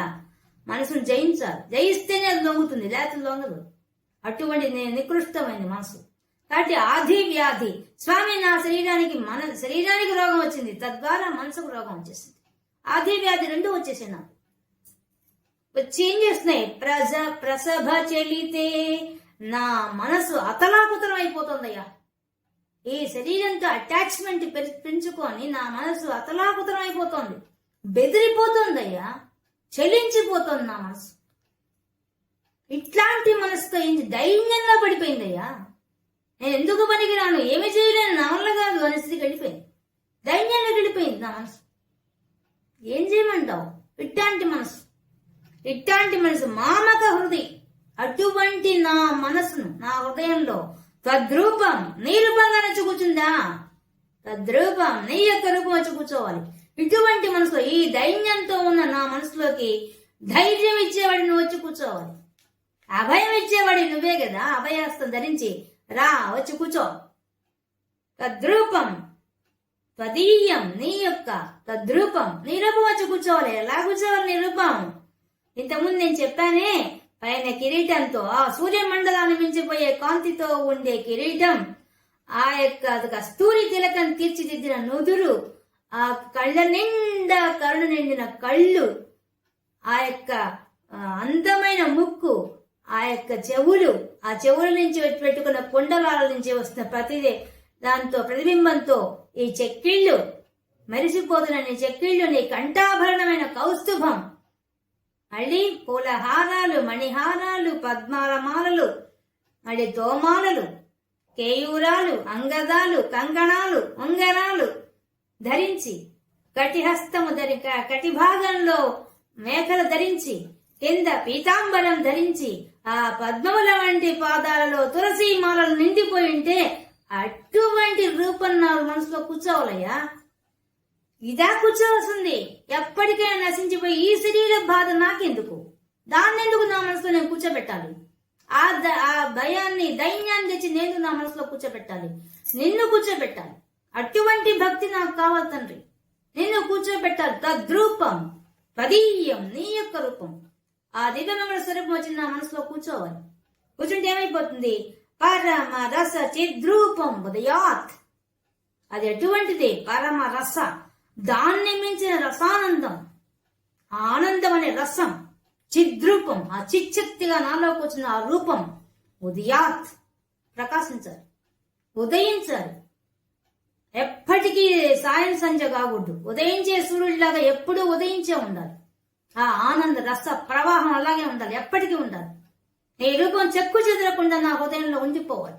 మనసును జయించాలి, జయిస్తేనే అది లొంగుతుంది, లేకపోతే లొంగదు. అటువంటి నికృష్టమైంది మనసు. కాబట్టి ఆది వ్యాధి, స్వామి నా శరీరానికి రోగం వచ్చింది, తద్వారా మనసుకు రోగం వచ్చేసింది. ఆది వ్యాధి రెండు వచ్చేసాయి నాకు. వచ్చి ఏం చేస్తున్నాయి, ప్రసభ చెలితే నా మనసు అతలాకుతలం అయిపోతుందయ్యా. ఈ శరీరంతో అటాచ్మెంట్ పెంచుకొని నా మనసు అతలాకుతలం అయిపోతుంది, బెదిరిపోతుందయ్యా, చెలించిపోతుంది నా మనసు. ఇట్లాంటి మనసుతో దైన్యంగా పడిపోయిందయ్యా. నేను ఎందుకు పనికిరాను, ఏమి చేయలేను, నా వల్ల కాదు అనే స్థితికి వెళ్ళిపోయింది, దైన్యంగా వెళ్ళిపోయింది నా మనసు. ఏం చేయమంటావు? ఇట్లాంటి మనసు మామక హృదయం. అటువంటి నా మనసును, నా హృదయంలో తద్రూపం నీ రూపంగా వచ్చి కూర్చుందా, తద్రూపం నీ యొక్క రూపం వచ్చి కూర్చోవాలి. ఇటువంటి మనసులో, ఈ దైన్యంతో ఉన్న నా మనసులోకి ధైర్యం ఇచ్చేవాడి నువ్వు వచ్చి కూర్చోవాలి. అభయం ఇచ్చేవాడి నువ్వే కదా, అభయాస్తం ధరించి రా వచ్చి కూర్చో. తద్రూపం త్వదీయం, నీ యొక్క తద్రూపం నీ రూపం వచ్చి కూర్చోవాలి. ఎలా కూర్చోవాలి నీ రూపం? ఇంతకుముందు నేను చెప్పానే, పైన కిరీటంతో, ఆ సూర్యమండలాన్ని మించిపోయే కాంతితో ఉండే కిరీటం, ఆ యొక్క కస్తూరి తిలకం తీర్చిదిద్దిన నుదురు, ఆ కళ్ళ నిండా కరుణ నిండిన కళ్ళు, ఆ యొక్క అందమైన ముక్కు, ఆ యొక్క చెవులు, ఆ చెవుల నుంచి పెట్టుకున్న కుండలాల నుంచి వస్తున్న ప్రతిదీ దాంతో ప్రతిబింబంతో ఈ చెక్కిళ్ళు, మెరిసిపోతున్న నీ చెక్కిళ్ళు, నీ కంఠాభరణమైన కౌస్తుభం, మళ్ళీ పూలహారాలు, మణిహారాలు, పద్మాల మాలలు, మళ్ళీ తోమాలలు, కేయూరాలు, అంగదాలు, కంకణాలు, ఉంగరాలు ధరించి, కటిహస్తము కటి భాగంలో మేకలు ధరించి, కింద పీతాంబరం ధరించి, ఆ పద్మముల వంటి పాదాలలో తులసి మాలలు నిండిపోయి ఉంటే అటువంటి రూపం నా మనసులో కూర్చోవాలయ్యా. ఇదా కూర్చోవలసింది. ఎప్పటికైనా నశించిపోయి ఈ శరీర బాధ నాకెందుకు, దాన్నెందుకు నా మనసులో నేను కూర్చోబెట్టాలి? ఆ భయాన్ని, దైన్యాన్ని తెచ్చి నేను నా మనసులో కూర్చోబెట్టాలి, నిన్ను కూర్చోబెట్టాలి. అటువంటి భక్తి నాకు కావాలి తండ్రి, నిన్ను కూర్చోబెట్టాలి. తద్రూపం పదీయం, నీ యొక్క రూపం, ఆ దివ్యమంగళ స్వరూపం వచ్చి నా మనసులో కూర్చోవాలి. కూర్చుంటే ఏమైపోతుంది? పరమ రస చిద్రూపం ఉదయాత్. అది ఎటువంటిది? పరమ రస, దాన్ని మించిన రసానందం, ఆనందం అనే రసం, చిద్రూపం, ఆ చిచ్చక్తిగా నాలో కూర్చున్న ఆ రూపం ఉదయాత్, ప్రకాశించాలి, ఉదయించాలి. ఎప్పటికీ సాయం సంధ్య కాకూడదు, ఉదయించే సూర్యుడిలాగా ఎప్పుడూ ఉదయించే ఉండాలి. ఆ ఆనంద రస ప్రవాహం అలాగే ఉండాలి, ఎప్పటికీ ఉండాలి. నీ రూపం చెక్కు చెదరకుండా నా హృదయంలో ఉండిపోవాలి.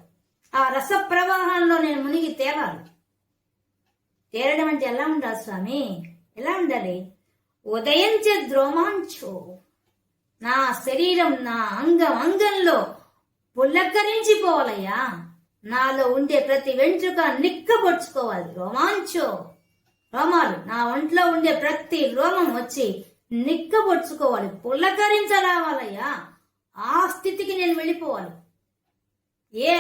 ఆ రస ప్రవాహంలో నేను మునిగి తేలాలి. తేరడం అంటే ఎలా ఉండాలి స్వామి? ఎలా ఉండాలి? ఉదయించే ద్రోమాంచో, నా శరీరం, నా అంగంలో పుల్లకరించిపోవాలయ్యా. నాలో ఉండే ప్రతి వెంట్రుక నిక్కబొడుచుకోవాలి. రోమాంచో, రోమాలు, నా ఒంట్లో ఉండే ప్రతి రోమం వచ్చి నిక్కబొడుచుకోవాలి, పుల్లకరించరావాలయ్యా. ఆ స్థితికి నేను వెళ్ళిపోవాలి. ఏ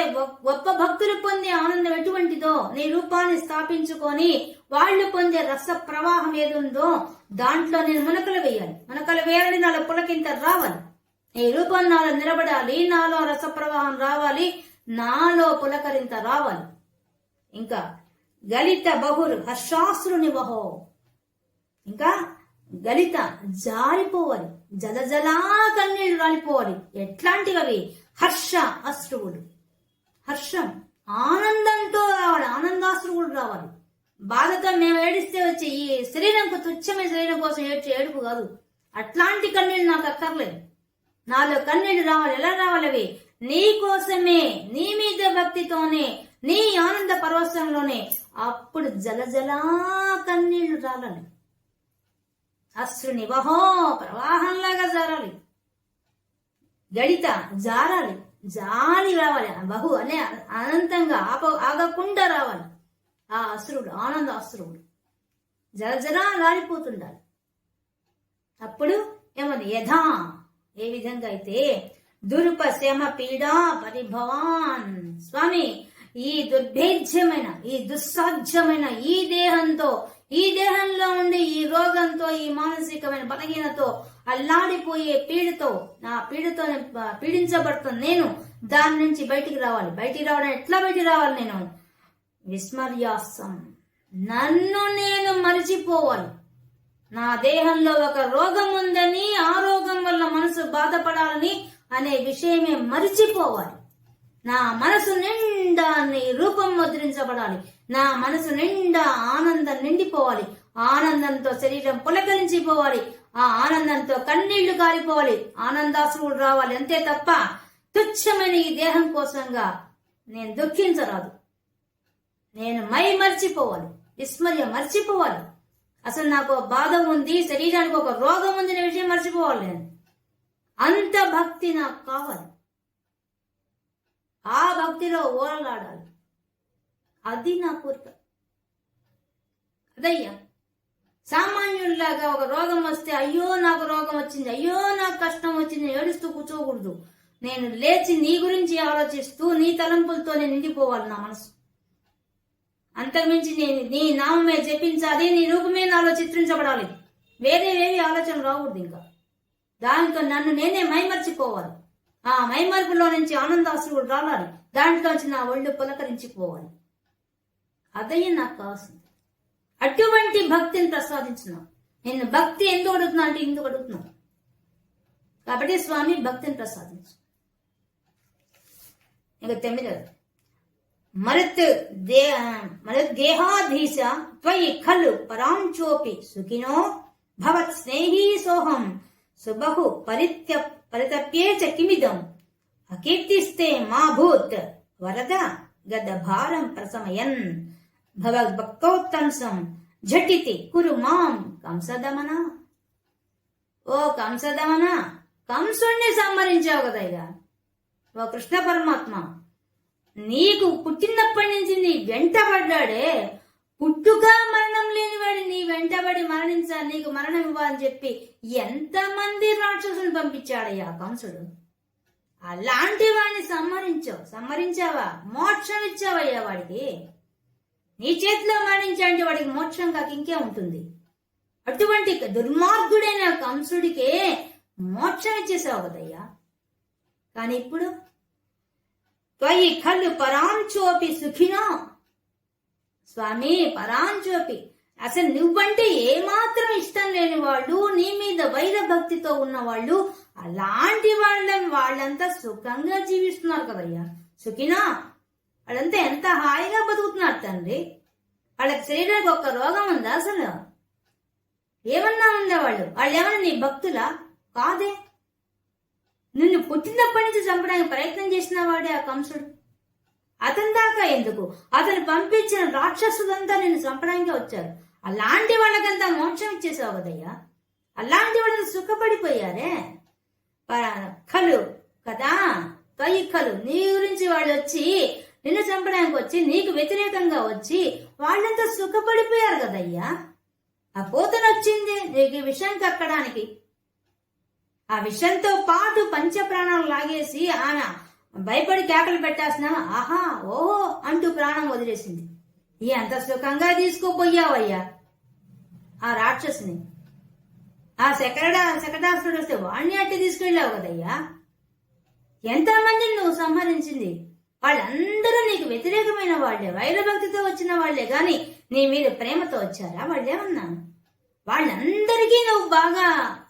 గొప్ప భక్తులు పొందే ఆనందం ఎటువంటిదో, నీ రూపాన్ని స్థాపించుకొని వాళ్ళు పొందే రస ప్రవాహం ఏదుందో దాంట్లో నేను మునకలు వేయాలి. మునకలు వేయాలని నాలో పులకింత రావాలి. నీ రూపం నాలో నిలబడాలి, నాలో రస ప్రవాహం రావాలి, నాలో పులకరింత రావాలి. ఇంకా గలిత బహురు హర్షాశ్రుని వహో, ఇంకా గలిత జారిపోవాలి, జలజలా కన్నీళ్లు రాలిపోవాలి. ఎట్లాంటివి అవి? హర్ష అశ్రువులు, హర్షం ఆనందంతో రావాలి, ఆనందాశ్రువులు రావాలి. బాధతో మేము ఏడిస్తే వచ్చి ఈ శరీరంకు తుచ్చమైన శరీరం కోసం ఏడుపు కాదు. అట్లాంటి కన్నీళ్లు నాకు అక్కర్లేదు. నాలో కన్నీళ్లు రావాలి. ఎలా రావాలి అవి? నీ కోసమే, నీ మీద భక్తితోనే, నీ ఆనంద పరవశంలోనే అప్పుడు జలజలా కన్నీళ్లు రాలాలి, అశ్రు నివహో ప్రవాహంలాగా జారాలి, గడిత జారాలి, జాలి రావాలి, బహు అనే అనంతంగా ఆగకుండా రావాలి. ఆ అశ్రుడు ఆనంద అశ్రువుడు జలజలా రాలిపోతుండాలి. అప్పుడు ఏమది యథా, ఏ విధంగా అయితే దురుపశమ పీడా పరిభవాన్. స్వామి, ఈ దుర్భేద్యమైన, ఈ దుస్సాధ్యమైన ఈ దేహంలో ఉండి ఈ రోగంతో, ఈ మానసికమైన బలహీనతో అల్లాడిపోయే పీడతో, నా పీడతో పీడించబడుతుంది నేను, దాని నుంచి బయటికి రావాలి. బయటికి రావడం ఎట్లా బయటికి రావాలి? నేను విస్మర్యాసం, నన్ను నేను మరిచిపోవాలి. నా దేహంలో ఒక రోగం ఉందని, ఆ రోగం వల్ల మనసు బాధపడాలని అనే విషయమే మరిచిపోవాలి. నా మనసు నిండా నీ రూపం ముద్రించబడాలి. నా మనసు నిండా ఆనందం నిండిపోవాలి. ఆనందంతో శరీరం పులకరించిపోవాలి. ఆ ఆనందంతో కన్నీళ్లు కారిపోవాలి, ఆనందాశ్రువులు రావాలి. అంతే తప్ప తుచ్చమైన ఈ దేహం కోసంగా నేను దుఃఖించరాదు. నేను మర్చిపోవాలి, విస్మర్యం మర్చిపోవాలి. అసలు నాకు బాధ ఉంది, శరీరానికి ఒక రోగం ఉంది అనే విషయం మర్చిపోవాలి. నేను అంత భక్తి నాకు కావాలి. ఆ భక్తిలో ఓరలాడాలి. అది నా కోరిక. అదయ్యా, సామాన్యుల్లాగా ఒక రోగం వస్తే అయ్యో నాకు రోగం వచ్చింది, అయ్యో నాకు కష్టం వచ్చింది ఏడుస్తూ కూర్చోకూడదు. నేను లేచి నీ గురించి ఆలోచిస్తూ నీ తలంపులతో నేను నిండిపోవాలి నా మనసు. అంతకుమించి నేను నీ నామమే జపించాలి, నీ రూపమే నాలో చిత్రించబడాలి. వేరేవేవి ఆలోచనలు రాకూడదు. ఇంకా దాంతో నన్ను నేనే మైమర్చిపోవాలి. ఆ మైమర్పులో నుంచి ఆనందాశ్రువులు రావాలి. దాంట్లోంచి నా ఒళ్ళు పులకరించిపోవాలి. అదయ్య నాకు కావాల్సింది. అటువంటి భక్తిని ప్రసాదించున్నావు. నేను భక్తి ఎందుకు అడుగుతున్నా అంటే ఇందుకు అడుగుతున్నావు కాబట్టి స్వామి భక్తిని ప్రసాదించు. ఇక 9 మరుద్దేహాధీశ త్వయి ఖలు పరాంచోపి సుఖినో భవత్ స్నేహీ సోహం సుబహు పరితప్యే చ కిమిదం అకీర్తిస్తే మా భూత్ వరద గద భారం ప్రసమయన్ భగవద్భక్తోత్తంసం ఝటితి కురు మాం కంసదమన. ఓ కంసదమన, కంసుణ్ణి సంహరించావు కదయ్యా. ఓ కృష్ణ పరమాత్మ, నీకు పుట్టినప్పటి నుంచి నీ వెంటబడ్డాడే, పుట్టుక మరణం లేనివాడి నీ వెంటబడి మరణించాలి, నీకు మరణం ఇవ్వాలని చెప్పి ఎంతమంది రాక్షసుని పంపించాడయ్యా కంసుడు. అలాంటి వాడిని సంహరించావా, మోక్షం ఇచ్చావయ్యా వాడికి. నీ చేతిలో మరణించాలంటే వాడికి మోక్షం కాక ఇంకే ఉంటుంది. అటువంటి దుర్మార్గుడైన కంసుడికే మోక్షం ఇచ్చేసావు కదయ్యా. కానీ ఇప్పుడు త్వయి ఖలు పరాంచోపి సుఖినో. స్వామి, పరాంచోపి, అసలు నువ్వంటే ఏమాత్రం ఇష్టం లేని వాళ్ళు, నీ మీద వైర భక్తితో ఉన్న వాళ్ళు, అలాంటి వాళ్ళంతా సుఖంగా జీవిస్తున్నారు కదయ్యా. సుఖినా, వాళ్ళంతా ఎంత హాయిగా బతుకుతున్నారు తండ్రి. వాళ్ళకి శరీరానికి ఒక్క రోగం ఉందా? అసలు ఏమన్నా ఉందా? వాళ్ళు ఏమన్నా నీ భక్తులా? కాదే. నిన్ను పుట్టినప్పటి నుంచి చంపడానికి ప్రయత్నం చేసిన వాడే ఆ కంసుడు. అతని దాకా ఎందుకు, అతను పంపించిన రాక్షసులంతా నిన్ను చంపడానికి వచ్చారు. అలాంటి వాళ్ళకంతా మోక్షం ఇచ్చేసావు కదయ్యా. అలాంటి వాళ్ళని సుఖపడిపోయారే. ఖలు కదా, త్వయి ఖలు, నీ గురించి వాళ్ళు వచ్చి నిన్ను చంపడానికి వచ్చి నీకు వ్యతిరేకంగా వచ్చి వాళ్ళంతా సుఖపడిపోయారు కదయ్యా. ఆ పోతనొచ్చింది నీకు విషం కక్కడానికి. ఆ విషంతో పాటు పంచ ప్రాణాలు లాగేసి ఆమె భయపడి కేకలు పెట్టాల్సిన ఆహా ఓహో అంటూ ప్రాణం వదిలేసింది. ఎంత సుఖంగా తీసుకుపోయావయ్యా ఆ రాక్షసుని. ఆ శకటాసురుడు వస్తే వాణ్ణి అట్టి తీసుకెళ్ళావు కదయ్యా. ఎంతమందిని నువ్వు సంహరించింది. వాళ్ళందరూ నీకు వ్యతిరేకమైన వాళ్లే, వైరభక్తితో వచ్చిన వాళ్లే గాని నీ మీద ప్రేమతో వచ్చారా? వాళ్ళేమన్నా వాళ్ళందరికీ నువ్వు బాగా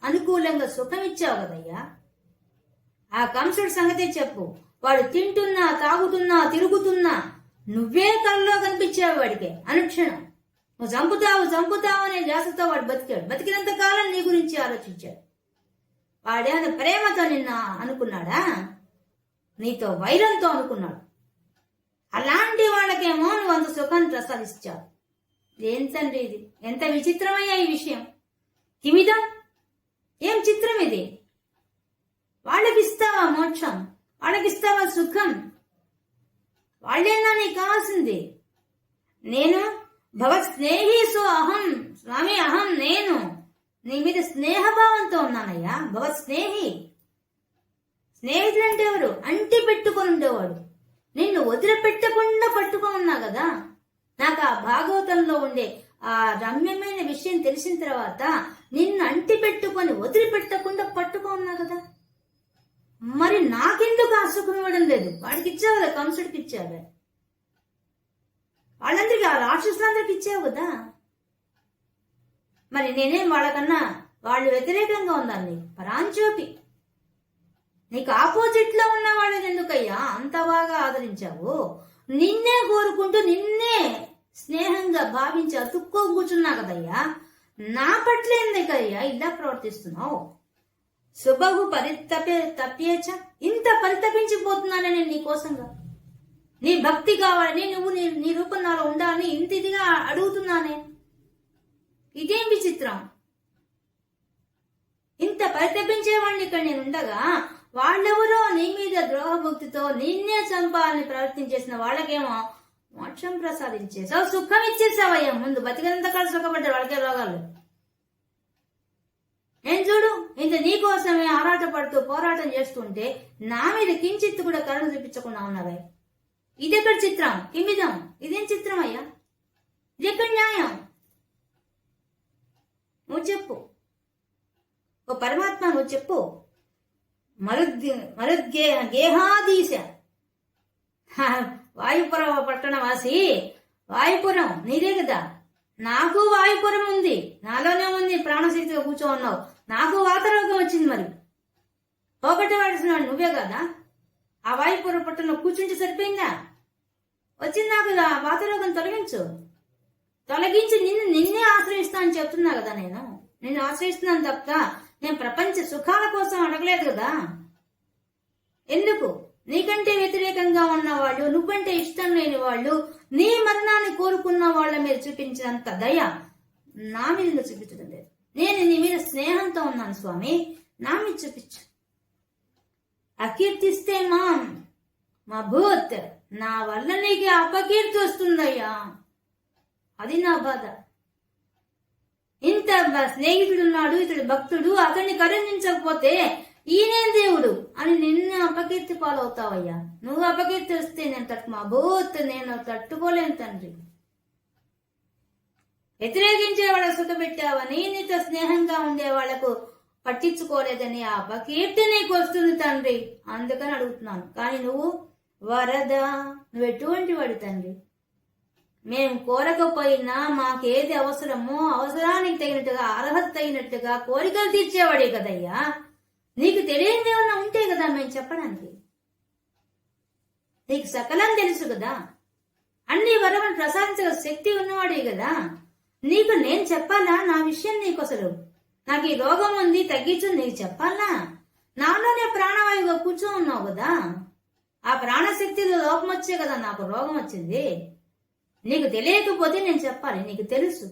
అనుకూలంగా సుఖం ఇచ్చావు కదయ్యా. ఆ కంసుడి సంగతి చెప్పు. వాడు తింటున్నా, తాగుతున్నా, తిరుగుతున్నా నువ్వే కళ్ళలో కనిపించావు వాడికి అనుక్షణం. నువ్వు చంపుతావు అనే ధ్యాసతో వాడు బతికాడు. బతికినంత కాలం నీ గురించి ఆలోచించాడు. వాడేమైనా ప్రేమతో నిన్న అనుకున్నాడా? నీతో వైరంతో అనుకున్నాడు. అలాంటి వాళ్ళకేమో నువ్వు అంత సుఖాన్ని ప్రసాదించావు. ఏం తండ్రి ఇది, ఎంత విచిత్రమయ్యా ఈ విషయం. కిమిదం, ఏం చిత్రం ఇది. వాళ్ళకిస్తావా మోక్షం, వాళ్ళకిస్తావా సుఖం, వాళ్ళేనా నీకు కావాల్సింది. నేను భగవత్ స్నేహిసు అహం, స్వామి అహం నేను నీ మీద స్నేహభావంతో ఉన్నానయ్యా. భగవత్ స్నేహి, స్నేహితుడు అంటే ఎవరు? అంటి పెట్టుకొని ఉండేవాడు. నిన్ను వదిలిపెట్టకుండా పట్టుకొని ఉన్నా కదా. నాకు ఆ భాగవతంలో ఉండే ఆ రమ్యమైన విషయం తెలిసిన తర్వాత నిన్ను అంటి పెట్టుకొని వదిలిపెట్టకుండా పట్టుకొని ఉన్నా కదా. మరి నాకెందుకు ఆ సుఖం ఇవ్వడం లేదు? వాడికి ఇచ్చావు కదా, కంసుడికి ఇచ్చావు, వాళ్ళందరికీ, ఆ రాక్షసులందరికి ఇచ్చావు కదా. మరి నేనేం వాళ్ళకన్నా వాళ్ళు వ్యతిరేకంగా ఉన్నాను? నీకు పరాంచోపి, నీకు ఆపోజిట్ లో ఉన్న వాళ్ళని ఎందుకయ్యా అంత బాగా ఆదరించావు? నిన్నే కోరుకుంటూ నిన్నే స్నేహంగా భావించి అతుక్కో కూర్చున్నా కదయ్యా. నా పట్ల ఎందుకయ్యా ఇలా ప్రవర్తిస్తున్నావు? శుభగు తప్యేచ, ఇంత పరితపించిపోతున్నానే నేను నీకోసంగా. నీ భక్తి కావాలని, నువ్వు నీ రూపం నాలో ఉండాలని ఇంత ఇదిగా అడుగుతున్నానే. ఇదేం విచిత్రం. ఇంత పరితపించేవాడిని ఇక్కడ నేను ఉండగా వాళ్ళెవరో నీ మీద ద్రోహభక్తితో నిన్నే చంపాలని ప్రవర్తించేసిన వాళ్ళకేమో మోక్షం ప్రసాదించేసావు, సుఖం ఇచ్చేసావయ్యా. ముందు బతికినంత కాలం సుఖపడ్డారు, వాళ్ళకే రోగాలు. నేను చూడు, ఇంత నీకోసమే ఆరాట పడుతూ పోరాటం చేస్తుంటే నా మీద కించిత్తు కూడా కరుణ చూపించకుండా ఉన్నావే. ఇదెక్కడ చిత్రం? కిమిదం, ఇదేం చిత్రం అయ్యా? ఇదెక్కడ న్యాయం? నువ్వు చెప్పు, ఓ పరమాత్మ నువ్వు చెప్పు. గేహాదీశ, వాయుపురం పట్టణవాసి, వాయుపురం నీదే కదా. నాకు వాయుపురం ఉంది, నాలోనే ఉంది, ప్రాణశక్తిగా కూర్చో ఉన్నావు. నాకు వాతరోగం వచ్చింది, మరి పోగొట్టవాడిసినాడు నువ్వే కదా. ఆ వాయుపురం పట్టణంలో కూర్చుంటే సరిపోయిందా? వచ్చింది నాకు వాతరోగం తొలగించి నిన్నే ఆశ్రయిస్తా అని చెప్తున్నా కదా. నేను నిన్ను ఆశ్రయిస్తున్నాను తప్ప నేను ప్రపంచ సుఖాల కోసం అడగలేదు కదా. ఎందుకు? నీకంటే వ్యతిరేకంగా ఉన్న వాళ్ళు, నువ్వంటే ఇష్టం లేని వాళ్ళు, నీ మరణాన్ని కోరుకున్న వాళ్ళ మీద చూపించినంత దయ నా మీద చూపించడం లేదు. నేను నీ మీద స్నేహంతో ఉన్నాను స్వామి, నా మీద చూపించు. అకీర్తిస్తే మా భూత్, నా వల్ల నీకు అపకీర్తి వస్తుందయ్యా. అది నా బాధ. ఇంత స్నేహితుడున్నాడు, ఇతడు భక్తుడు, అతన్ని కరుణించకపోతే ఈయనే దేవుడు అని నిన్ను అపకీర్తి పాలవుతావయ్యా. నువ్వు అపకీర్తి వస్తే మా భూత్ నేను తట్టుకోలేను తండ్రి. వ్యతిరేకించే వాళ్ళకు సుఖపెట్టావని, నీతో స్నేహంగా ఉండే వాళ్లకు పట్టించుకోలేదని ఆ అపకీర్తి నీకు వస్తుంది తండ్రి. అందుకని అడుగుతున్నాను. కానీ నువ్వు వరద, నువ్వు ఎటువంటి వాడు తండ్రి? మేము కోరకపోయినా మాకేది అవసరమో అవసరానికి తగినట్టుగా, అర్హత తగినట్టుగా కోరికలు తీర్చేవాడే కదయ్యా. నీకు తెలియనిది ఏమన్నా ఉంటే కదా మేము చెప్పడానికి. నీకు సకలం తెలుసు కదా, అన్ని వరములు ప్రసాదించగల శక్తి ఉన్నవాడే కదా. నీకు నేను చెప్పాలా నా విషయం? నీకు అసలు నాకు ఈ రోగం ఉంది తగ్గించు నీకు చెప్పాలా? నాలోనే ప్రాణవాయువుగా కూర్చో ఉన్నావు కదా. ఆ ప్రాణశక్తిలో లోపం వచ్చే కదా నాకు రోగం వచ్చింది. నీకు తెలియకపోతే నేను చెప్పాలి, నీకు తెలుసు.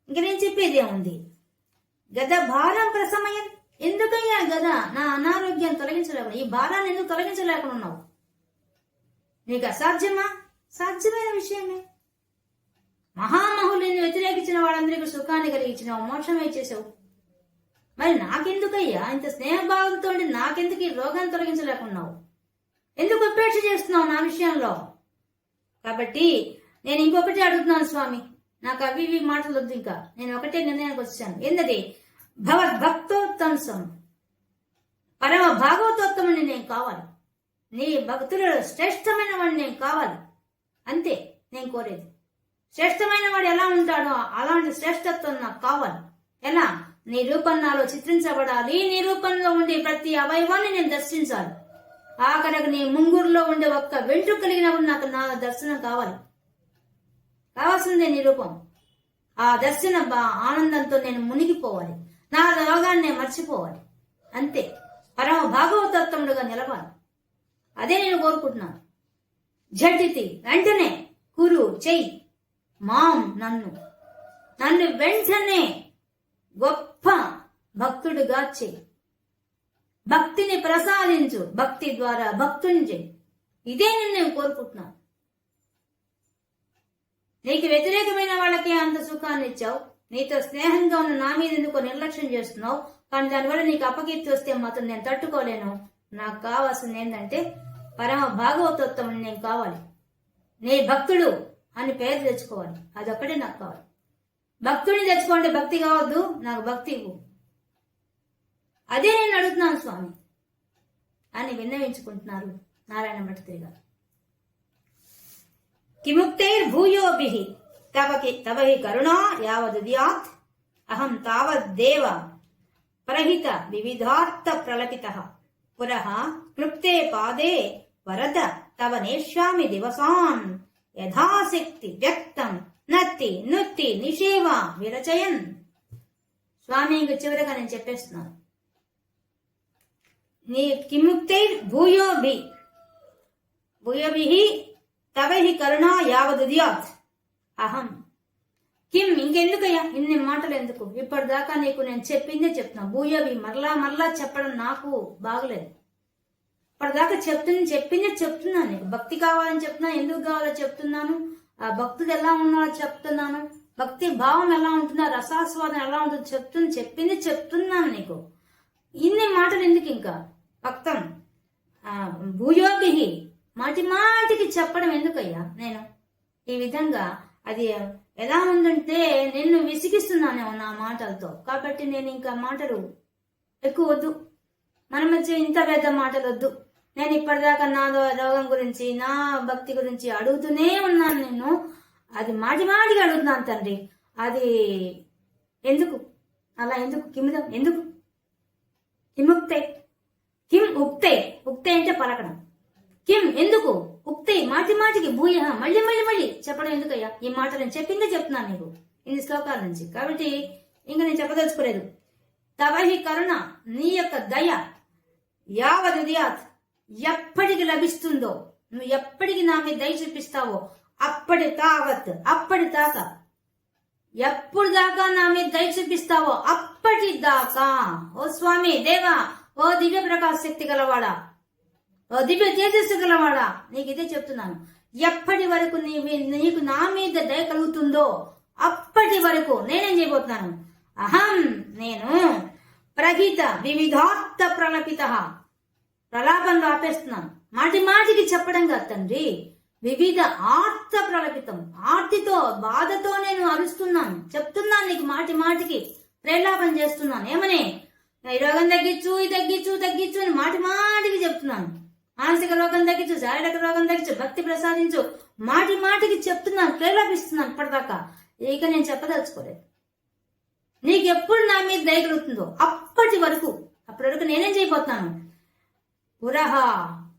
ఇంక నేను చెప్పేది ఏముంది? గద భారం ప్రసమయం, ఎందుకయ్యా గద నా అనారోగ్యాన్ని తొలగించలేకుండా, ఈ భారాన్ని ఎందుకు తొలగించలేకుండా ఉన్నావు? నీకు అసాధ్యమా? సాధ్యమైన విషయమే. మహామహుల్ని వ్యతిరేకించిన వాళ్ళందరికీ సుఖాన్ని కలిగించినావు, మోక్షమే చేసావు. మరి నాకెందుకయ్యా ఇంత స్నేహభావంతో నాకెందుకు ఈ రోగాన్ని తొలగించలేకున్నావు? ఎందుకు ఉపేక్ష చేస్తున్నావు నా విషయంలో? కాబట్టి నేను ఇంకొకటి అడుగుతున్నాను స్వామి, నాకు అవి ఇవి మాటలు వద్దు. ఇంకా నేను ఒకటే నిర్ణయానికి వచ్చాను. ఏంటది? భగవద్భక్తోత్తంసం, పరమ భాగవతోత్తముని నేను కావాలి. నీ భక్తులలో శ్రేష్టమైన వాడిని నేను కావాలి. అంతే నేను కోరేది. శ్రేష్టమైన వాడు ఎలా ఉంటాడో అలాంటి శ్రేష్టత్వం నాకు కావాలి. ఎలా? నీ రూపం నాలో చిత్రించబడాలి. నీ రూపంలో ఉండే ప్రతి అవయవాన్ని నేను దర్శించాలి. ఆఖరకు నీ ముంగురులో ఉండే ఒక్క వెంట్రుక కలిగినప్పుడు నాకు నా దర్శనం కావాల్సిందే నీ రూపం. ఆ దర్శన ఆనందంతో నేను మునిగిపోవాలి, నా రోగాన్ని మర్చిపోవాలి. అంతే, పరమ భాగవతత్వముడుగా నిలవాలి. అదే నేను కోరుకుంటున్నాను. ఝటితి వెంటనే, కురు చెయ్యి, మాం నన్ను వెంటనే గొప్ప భక్తుడుగా చెయ్యి, భక్తిని ప్రసాదించు, భక్తి ద్వారా భక్తుని చెయ్యి. ఇదే నేను కోరుకుంటున్నాను. నీకు వ్యతిరేకమైన వాళ్ళకి అంత సుఖాన్ని ఇచ్చావు, నీతో స్నేహంగా ఉన్న నా మీద ఎందుకో నిర్లక్ష్యం చేస్తున్నావు, కానీ దానివల్ల నీకు అపకీర్తి వస్తే మాత్రం నేను తట్టుకోలేను. నాకు కావాల్సింది ఏంటంటే పరమ భాగవతత్వం నేను కావాలి, నీ భక్తుడు అని పేరు తెచ్చుకోవాలి, అదొక్కటే నాకు కావాలి. భక్తుడిని తెచ్చుకోండి, భక్తి కావద్దు, నాకు భక్తి ఇవ్వు, అదే నేను అడుగుతున్నాను స్వామి అని విన్నవించుకుంటున్నారు నారాయణ భట్టిత్రి గారు. కిముక్తైర్భూయోభిః తవ హి కరుణా యావదుద్యాత్ అహం తావద్దేవ ప్రహిత వివిధార్థ ప్రలపితః పురః క్లుప్తే పాదే వరద తవ నేష్యామి దివసాన్ యథాశక్తి వ్యక్తం నత్తి నుత్తి నిషేవ విరచయన్. స్వామి ఇంక చివరిగా నేను చెప్పేస్తున్నాను. నీ కిముక్తైర్భూయోభిః తవ హి కరుణా యావదుద్యాత్ అహం కిం, ఇంకెందుకయ్యా ఇన్ని మాటలు ఎందుకు, ఇప్పటిదాకా నీకు నేను చెప్పిందే చెప్తున్నా. భూయోభి మరలా చెప్పడం నాకు బాగలేదు. ఇప్పటిదాకా చెప్పిందే చెప్తున్నాను. నీకు భక్తి కావాలని చెప్తున్నా, ఎందుకు కావాలో చెప్తున్నాను, ఆ భక్తుడు ఎలా ఉన్నాడో చెప్తున్నాను, భక్తి భావం ఎలా ఉంటుందో, రసాస్వాదం ఎలా ఉంటుందో చెప్పింది చెప్తున్నాను నీకు. ఇన్ని మాటలు ఎందుకు ఇంకా భక్తం భూయోభి మాటి మాటికి చెప్పడం ఎందుకయ్యా నేను ఈ విధంగా? అది ఎలా ఉందంటే నిన్ను విసిగిస్తున్నానేమో నా మాటలతో, కాబట్టి నేను ఇంకా మాటలు ఎక్కువ వద్దు, మన మధ్య ఇంత పెద్ద మాటలు వద్దు. నేను ఇప్పటిదాకా నా రోగం గురించి నా భక్తి గురించి అడుగుతూనే ఉన్నాను నిన్ను, అది మాటిమాటికి అడుగుతున్నాను తండ్రి. అది ఎందుకు అలా, ఎందుకు కిమిదం, ఎందుకు కిముక్తే, కిం ఉక్తే, ఉక్తే అంటే పలకడం, కిం ఎందుకు, ఉక్తే మాటి మాటికి భూయ మళ్ళీ మళ్ళీ మళ్ళీ చెప్పడం ఎందుకయ్యా? ఈ మాట నేను చెప్పిందే చెప్తున్నాను నీకు ఇన్ని శ్లోకాల నుంచి, కాబట్టి ఇంకా నేను చెప్పదలుచుకోలేదు. తవహి కరుణ, నీ యొక్క దయ, యావదుద్యాత్ ఎప్పటికి లభిస్తుందో, నువ్వు ఎప్పటికి నా మీద దయ చూపిస్తావో అప్పటి తావత్, అప్పటి దాకా, ఎప్పుడు దాకా నా మీద దయ చూపిస్తావో అప్పటి దాకా. ఓ స్వామి దేవా, ఓ దివ్య ప్రకాశ శక్తి గలవాడా, ఓ దివ్య తేజస్సు గలవాడా, నీకు ఇదే చెప్తున్నాను. ఎప్పటి వరకు నీకు నా మీద దయ కలుగుతుందో అప్పటి వరకు నేనేం చేయబోతున్నాను? అహం నేను ప్రహిత వివిధార్థ ప్రలపిత, ప్రలాపంలో ఆపేస్తున్నాను, మాటి మాటికి చెప్పడం కాదు తండ్రి, వివిధ ఆర్త ప్రలపితం, ఆర్తితో బాధతో నేను అరుస్తున్నాను, చెప్తున్నాను నీకు, మాటి మాటికి ప్రేలాపం చేస్తున్నాను. ఏమని? ఈ రోగం తగ్గించు, ఇది తగ్గించు తగ్గించు అని మాటి మాటికి చెప్తున్నాను. మానసిక రోగం తగ్గించు, శారీరక రోగం తగ్గించు, భక్తి ప్రసాదించు, మాటి మాటికి చెప్తున్నాను, ప్రేలాపిస్తున్నాను ఇప్పటిదాకా. ఇక నేను చెప్పదలుచుకోలేదు. నీకు ఎప్పుడు నా మీద దయ కలుగుతుందో అప్పటి వరకు నేనేం చేయబోతున్నాను? పురహ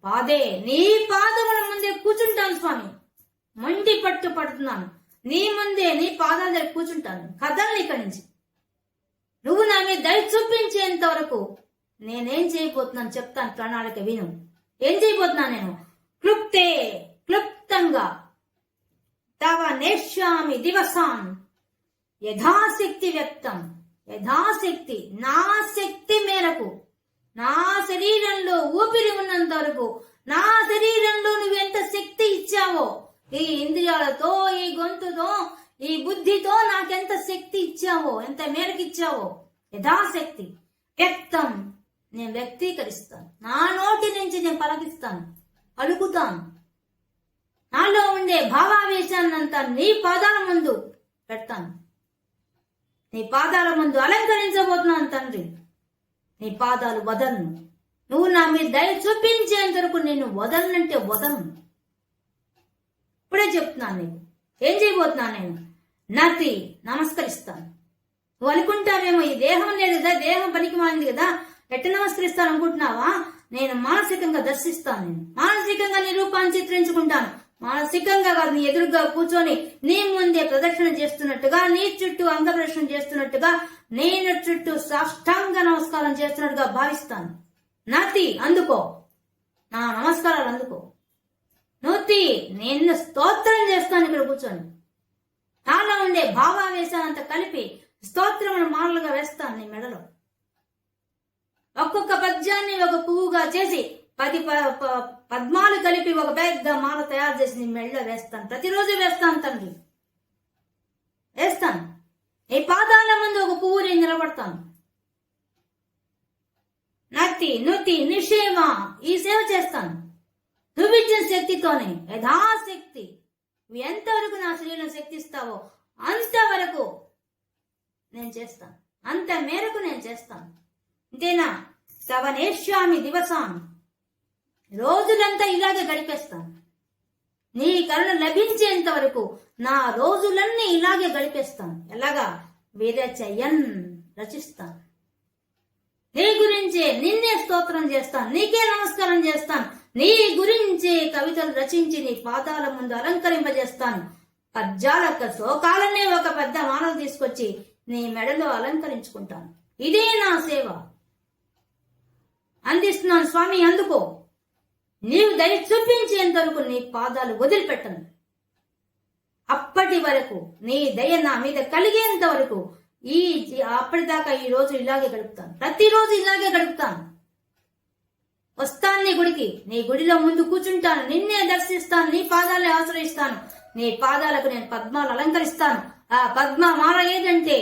పాదే, నీ పాదముల ముందే కూర్చుంటాను స్వామి, మొండి పట్టు పడుతున్నాను, నీ ముందే నీ పాదాల దగ్గర కూర్చుంటాను, కదల్ని ఇక్కడి నుంచి. నువ్వు నా మీద దయ చూపించేంత వరకు నేనేం చేయబోతున్నాను చెప్తాను, ప్రణాళిక విను. ఏం చేయబోతున్నాను నేను? క్లుప్తంగా తవ నేష్యామి దివసాన్ యథాశక్తి వ్యక్తం, యథాశక్తి నా శక్తి మేరకు, నా శరీరంలో ఊపిరి ఉన్నంత వరకు, నా శరీరంలో నువ్వు ఎంత శక్తి ఇచ్చావో, ఈ ఇంద్రియాలతో, ఈ గొంతుతో, ఈ బుద్ధితో నాకెంత శక్తి ఇచ్చావో, ఎంత మేరకు ఇచ్చావో, యథాశక్తి వ్యక్తం నేను వ్యక్తీకరిస్తాను, నా నోటి నుంచి నేను పలకిస్తాను, పలుకుతాను. నాలో ఉండే భావావేశాన్నంతా నీ పాదాల ముందు పెడతాను, నీ పాదాల ముందు అలంకరించబోతున్నాను తండ్రి. నీ పాదాలు వదలను, నువ్వు నా మీద దయ చూపించేంత వరకు నేను వదలనంటే వదలను. ఇప్పుడే చెప్తున్నాను నీకు ఏం చేయబోతున్నాను నేను. నతి నమస్కరిస్తాను. నువ్వు అనుకుంటావేమో ఈ దేహం లేదు కదా, దేహం పనికి మారింది కదా, ఎట్ట నమస్కరిస్తాను అనుకుంటున్నావా? నేను మానసికంగా దర్శిస్తాను, నేను మానసికంగా నీ రూపాన్ని చిత్రించుకుంటాను. మానసికంగా కాదు, నీ ఎదురుగా కూర్చొని నీ ముందే ప్రదక్షిణ చేస్తున్నట్టుగా, నీ చుట్టూ అంగప్రదక్షిణ చేస్తున్నట్టుగా, నేను చుట్టూ సాష్టాంగ నమస్కారం చేస్తున్నట్టుగా భావిస్తాను. నాతి అందుకో, నా నమస్కారాలు అందుకో. నూతి నేను స్తోత్రం చేస్తాను ఇక్కడ కూర్చొని. నాలో ఉండే భావావేశానంత కలిపి స్తోత్రమును మాలలుగా వేస్తాను నీ మెడలో. ఒక్కొక్క పద్యాన్ని ఒక పువ్వుగా చేసి 10 పద్మాలు కలిపి ఒక పెద్ద మాల తయారు చేసి నీ మెడలో వేస్తాను. ప్రతిరోజు వేస్తాను తండ్రి, వేస్తాను. ఈ పాదాల ముందు ఒక పువ్వు నేను నిలబడతాను. నత్తి నుతి నిషేమ ఈ సేవ చేస్తాను. నువ్విచ్చిన శక్తితోనే, యథాశక్తి. నువ్వు ఎంతవరకు నా శరీరం శక్తిస్తావో అంతవరకు నేను చేస్తాను, అంత మేరకు నేను చేస్తాను. అంతేనా? తవనేష్యామి దివసాన్ని, రోజులంతా ఇలాగే గడిపేస్తాను. నీ కరుణ లభించేంత వరకు నా రోజులన్నీ ఇలాగే గడిపేస్తాను. ఎలాగా? వేదచయన్ రచిస్తాను. నీ గురించే నిన్నే స్తోత్రం చేస్తాను, నీకే నమస్కారం చేస్తాను. నీ గురించే కవితలు రచించి నీ పాదాల ముందు అలంకరింపజేస్తాను. పద్యాలొక్క శ్లోకాలనే ఒక పెద్ద మానలు తీసుకొచ్చి నీ మెడలో అలంకరించుకుంటాను. ఇదే నా సేవ అందిస్తున్నాను స్వామి. అందుకో నీవు దయ చూపించేంత వరకు నీ పాదాలు వదిలిపెట్టను. అప్పటి వరకు నీ దయ నా మీద కలిగేంత వరకు అప్పటిదాకా ఈ రోజు ఇలాగే గడుపుతాను. ప్రతిరోజు ఇలాగే గడుపుతాను. వస్తాను నీ గుడికి, నీ గుడిలో ముందు కూర్చుంటాను, నిన్నే దర్శిస్తాను, నీ పాదాలే ఆశ్రయిస్తాను. నీ పాదాలకు నేను పద్మాలు అలంకరిస్తాను. ఆ పద్మ మాల ఏదంటే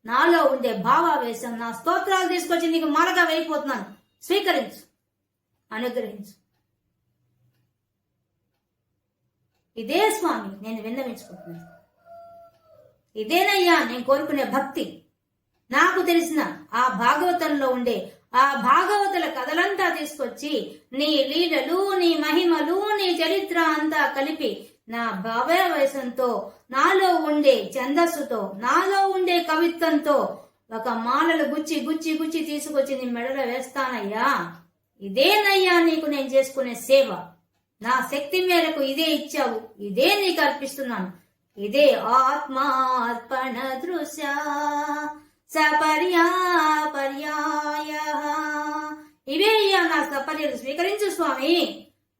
నాలో ఉండే భావావేశం, నా స్తోత్రాలు తీసుకొచ్చి నీకు మాలగా వేయిపోతున్నాను. స్వీకరించు, అనుగ్రహించు. ఇదే స్వామి నేను విన్నవించుకుంటున్నాను. ఇదేనయ్యా నేను కోరుకునే భక్తి. నాకు తెలిసిన ఆ భాగవతంలో ఉండే ఆ భాగవతుల కథలంతా తీసుకొచ్చి నీ లీలలు, నీ మహిమలు, నీ చరిత్ర అంతా కలిపి నా భావావేశంతో, నాలో ఉండే ఛందస్సుతో, నాలో ఉండే కవిత్వంతో ఒక మాలలు గుచ్చి గుచ్చి గుచ్చి తీసుకొచ్చి నీ మెడలో వేస్తానయ్యా. ఇదేనయ్యా నీకు నేను చేసుకునే సేవ. నా శక్తి మేరకు ఇదే ఇచ్చావు, ఇదే నీకు అర్పిస్తున్నాను. ఇదే ఆత్మార్పణ దృశ్య సపర్యాయ. ఇవే నా సపర్యలు. స్వీకరించు స్వామి,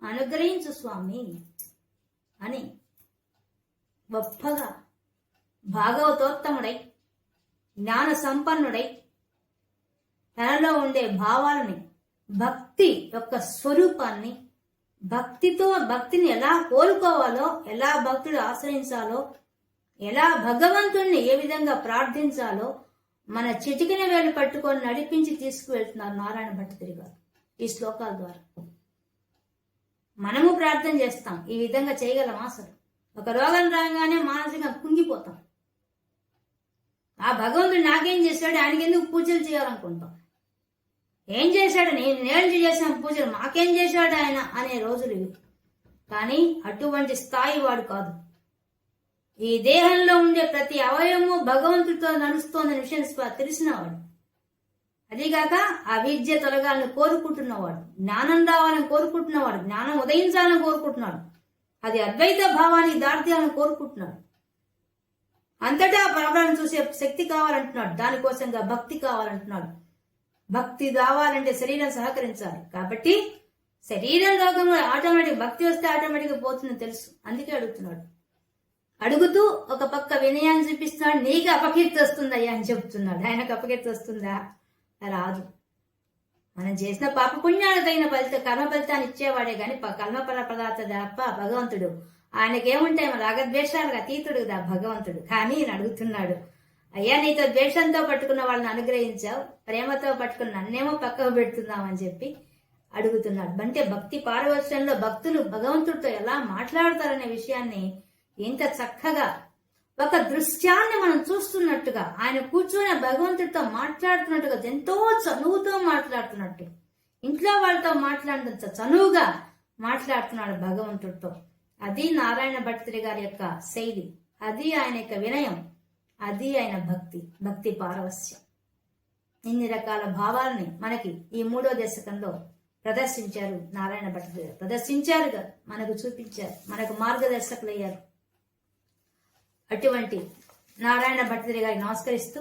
అనుగ్రహించు స్వామి అని గొప్పగా భాగవతోత్తముడై, జ్ఞాన సంపన్నుడై, తనలో ఉండే భావాలని, భక్తి యొక్క స్వరూపాన్ని, భక్తిని ఎలా కోరుకోవాలో, ఎలా భక్తుడు ఆశ్రయించాలో, ఎలా భగవంతుణ్ణి ఏ విధంగా ప్రార్థించాలో మన చిటికిన వేలు పట్టుకొని నడిపించి తీసుకువెళ్తున్నారు నారాయణ భట్టతిరి గారు ఈ శ్లోకాల ద్వారా. మనము ప్రార్థన చేస్తాం, ఈ విధంగా చేయగలం అసలు? ఒక రోగం రాగానే మానసికంగా కుంగిపోతాం. ఆ భగవంతుడు నాకేం చేశాడు, ఆయనకి ఎందుకు పూజలు చేయాలనుకుంటాం. ఏం చేశాడు, నేను చేసిన పూజలు మాకేం చేశాడు ఆయన అనే రోజులు ఇవి. కానీ అటువంటి స్థాయి వాడు కాదు. ఈ దేహంలో ఉండే ప్రతి అవయవము భగవంతుడితో నడుస్తోందనే విషయం తెలిసినవాడు. అదిగాక అవిద్య తొలగాలని కోరుకుంటున్నవాడు, జ్ఞానం రావాలని కోరుకుంటున్నవాడు, జ్ఞానం ఉదయించాలని కోరుకుంటున్నాడు, అది అద్వైత భావానికి దారితీయాలని కోరుకుంటున్నాడు. అంతటా పరబ్రహ్మను చూసే శక్తి కావాలంటున్నాడు, దానికోసంగా భక్తి కావాలంటున్నాడు. భక్తి కావాలంటే శరీరం సహకరించాలి. కాబట్టి శరీరం రోగంలో ఆటోమేటిక్ భక్తి వస్తే ఆటోమేటిక్గా పోతుందని తెలుసు, అందుకే అడుగుతున్నాడు. అడుగుతూ ఒక పక్క వినయాన్ని చూపిస్తున్నాడు. నీకు అపకీర్తి వస్తుందయ్యా అని చెప్తున్నాడు. ఆయనకు అపకీర్తి వస్తుందా? రాదు. మనం చేసిన పాప పుణ్యాలు తగిన కర్మ ఫలితాన్ని ఇచ్చేవాడే గాని కర్మ పదార్థ తప్ప భగవంతుడు ఆయనకేముంటాయి? రాగద్వేషాలకు అతీతుడు కదా భగవంతుడు. కానీ ఈయన అడుగుతున్నాడు, అయ్యా నీతో ద్వేషంతో పట్టుకున్న వాళ్ళని అనుగ్రహించావు, ప్రేమతో పట్టుకున్న నన్నేమో పక్కకు పెడుతున్నామని చెప్పి అడుగుతున్నాడు. అంటే భక్తి పారవశ్యంలో భక్తులు భగవంతుడితో ఎలా మాట్లాడతారనే విషయాన్ని ఎంత చక్కగా ఒక దృశ్యాన్ని మనం చూస్తున్నట్టుగా, ఆయన కూర్చొని భగవంతుడితో మాట్లాడుతున్నట్టుగా, ఎంతో చనువుతో మాట్లాడుతున్నట్టు, ఇంట్లో వాళ్ళతో మాట్లాడినంత చనువుగా మాట్లాడుతున్నాడు భగవంతుడితో. అది నారాయణ భట్టతిరి గారి యొక్క శైలి, అది ఆయన యొక్క వినయం, అది ఆయన భక్తి పారవస్యం. ఇన్ని రకాల భావాలని మనకి ఈ 3వ దశకంలో ప్రదర్శించారు నారాయణ భట్టతిరి గారు. ప్రదర్శించారుగా, మనకు చూపించారు, మనకు మార్గదర్శకులయ్యారు. అటువంటి నారాయణ భట్టతిరి గారికి నమస్కరిస్తూ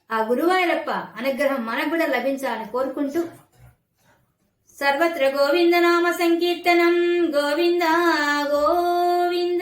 ఆ గురువాయూరప్ప అనుగ్రహం మనకు కూడా లభించాలని కోరుకుంటూ సర్వత్ర గోవింద నామ సంకీర్తనం గోవింద గోవింద.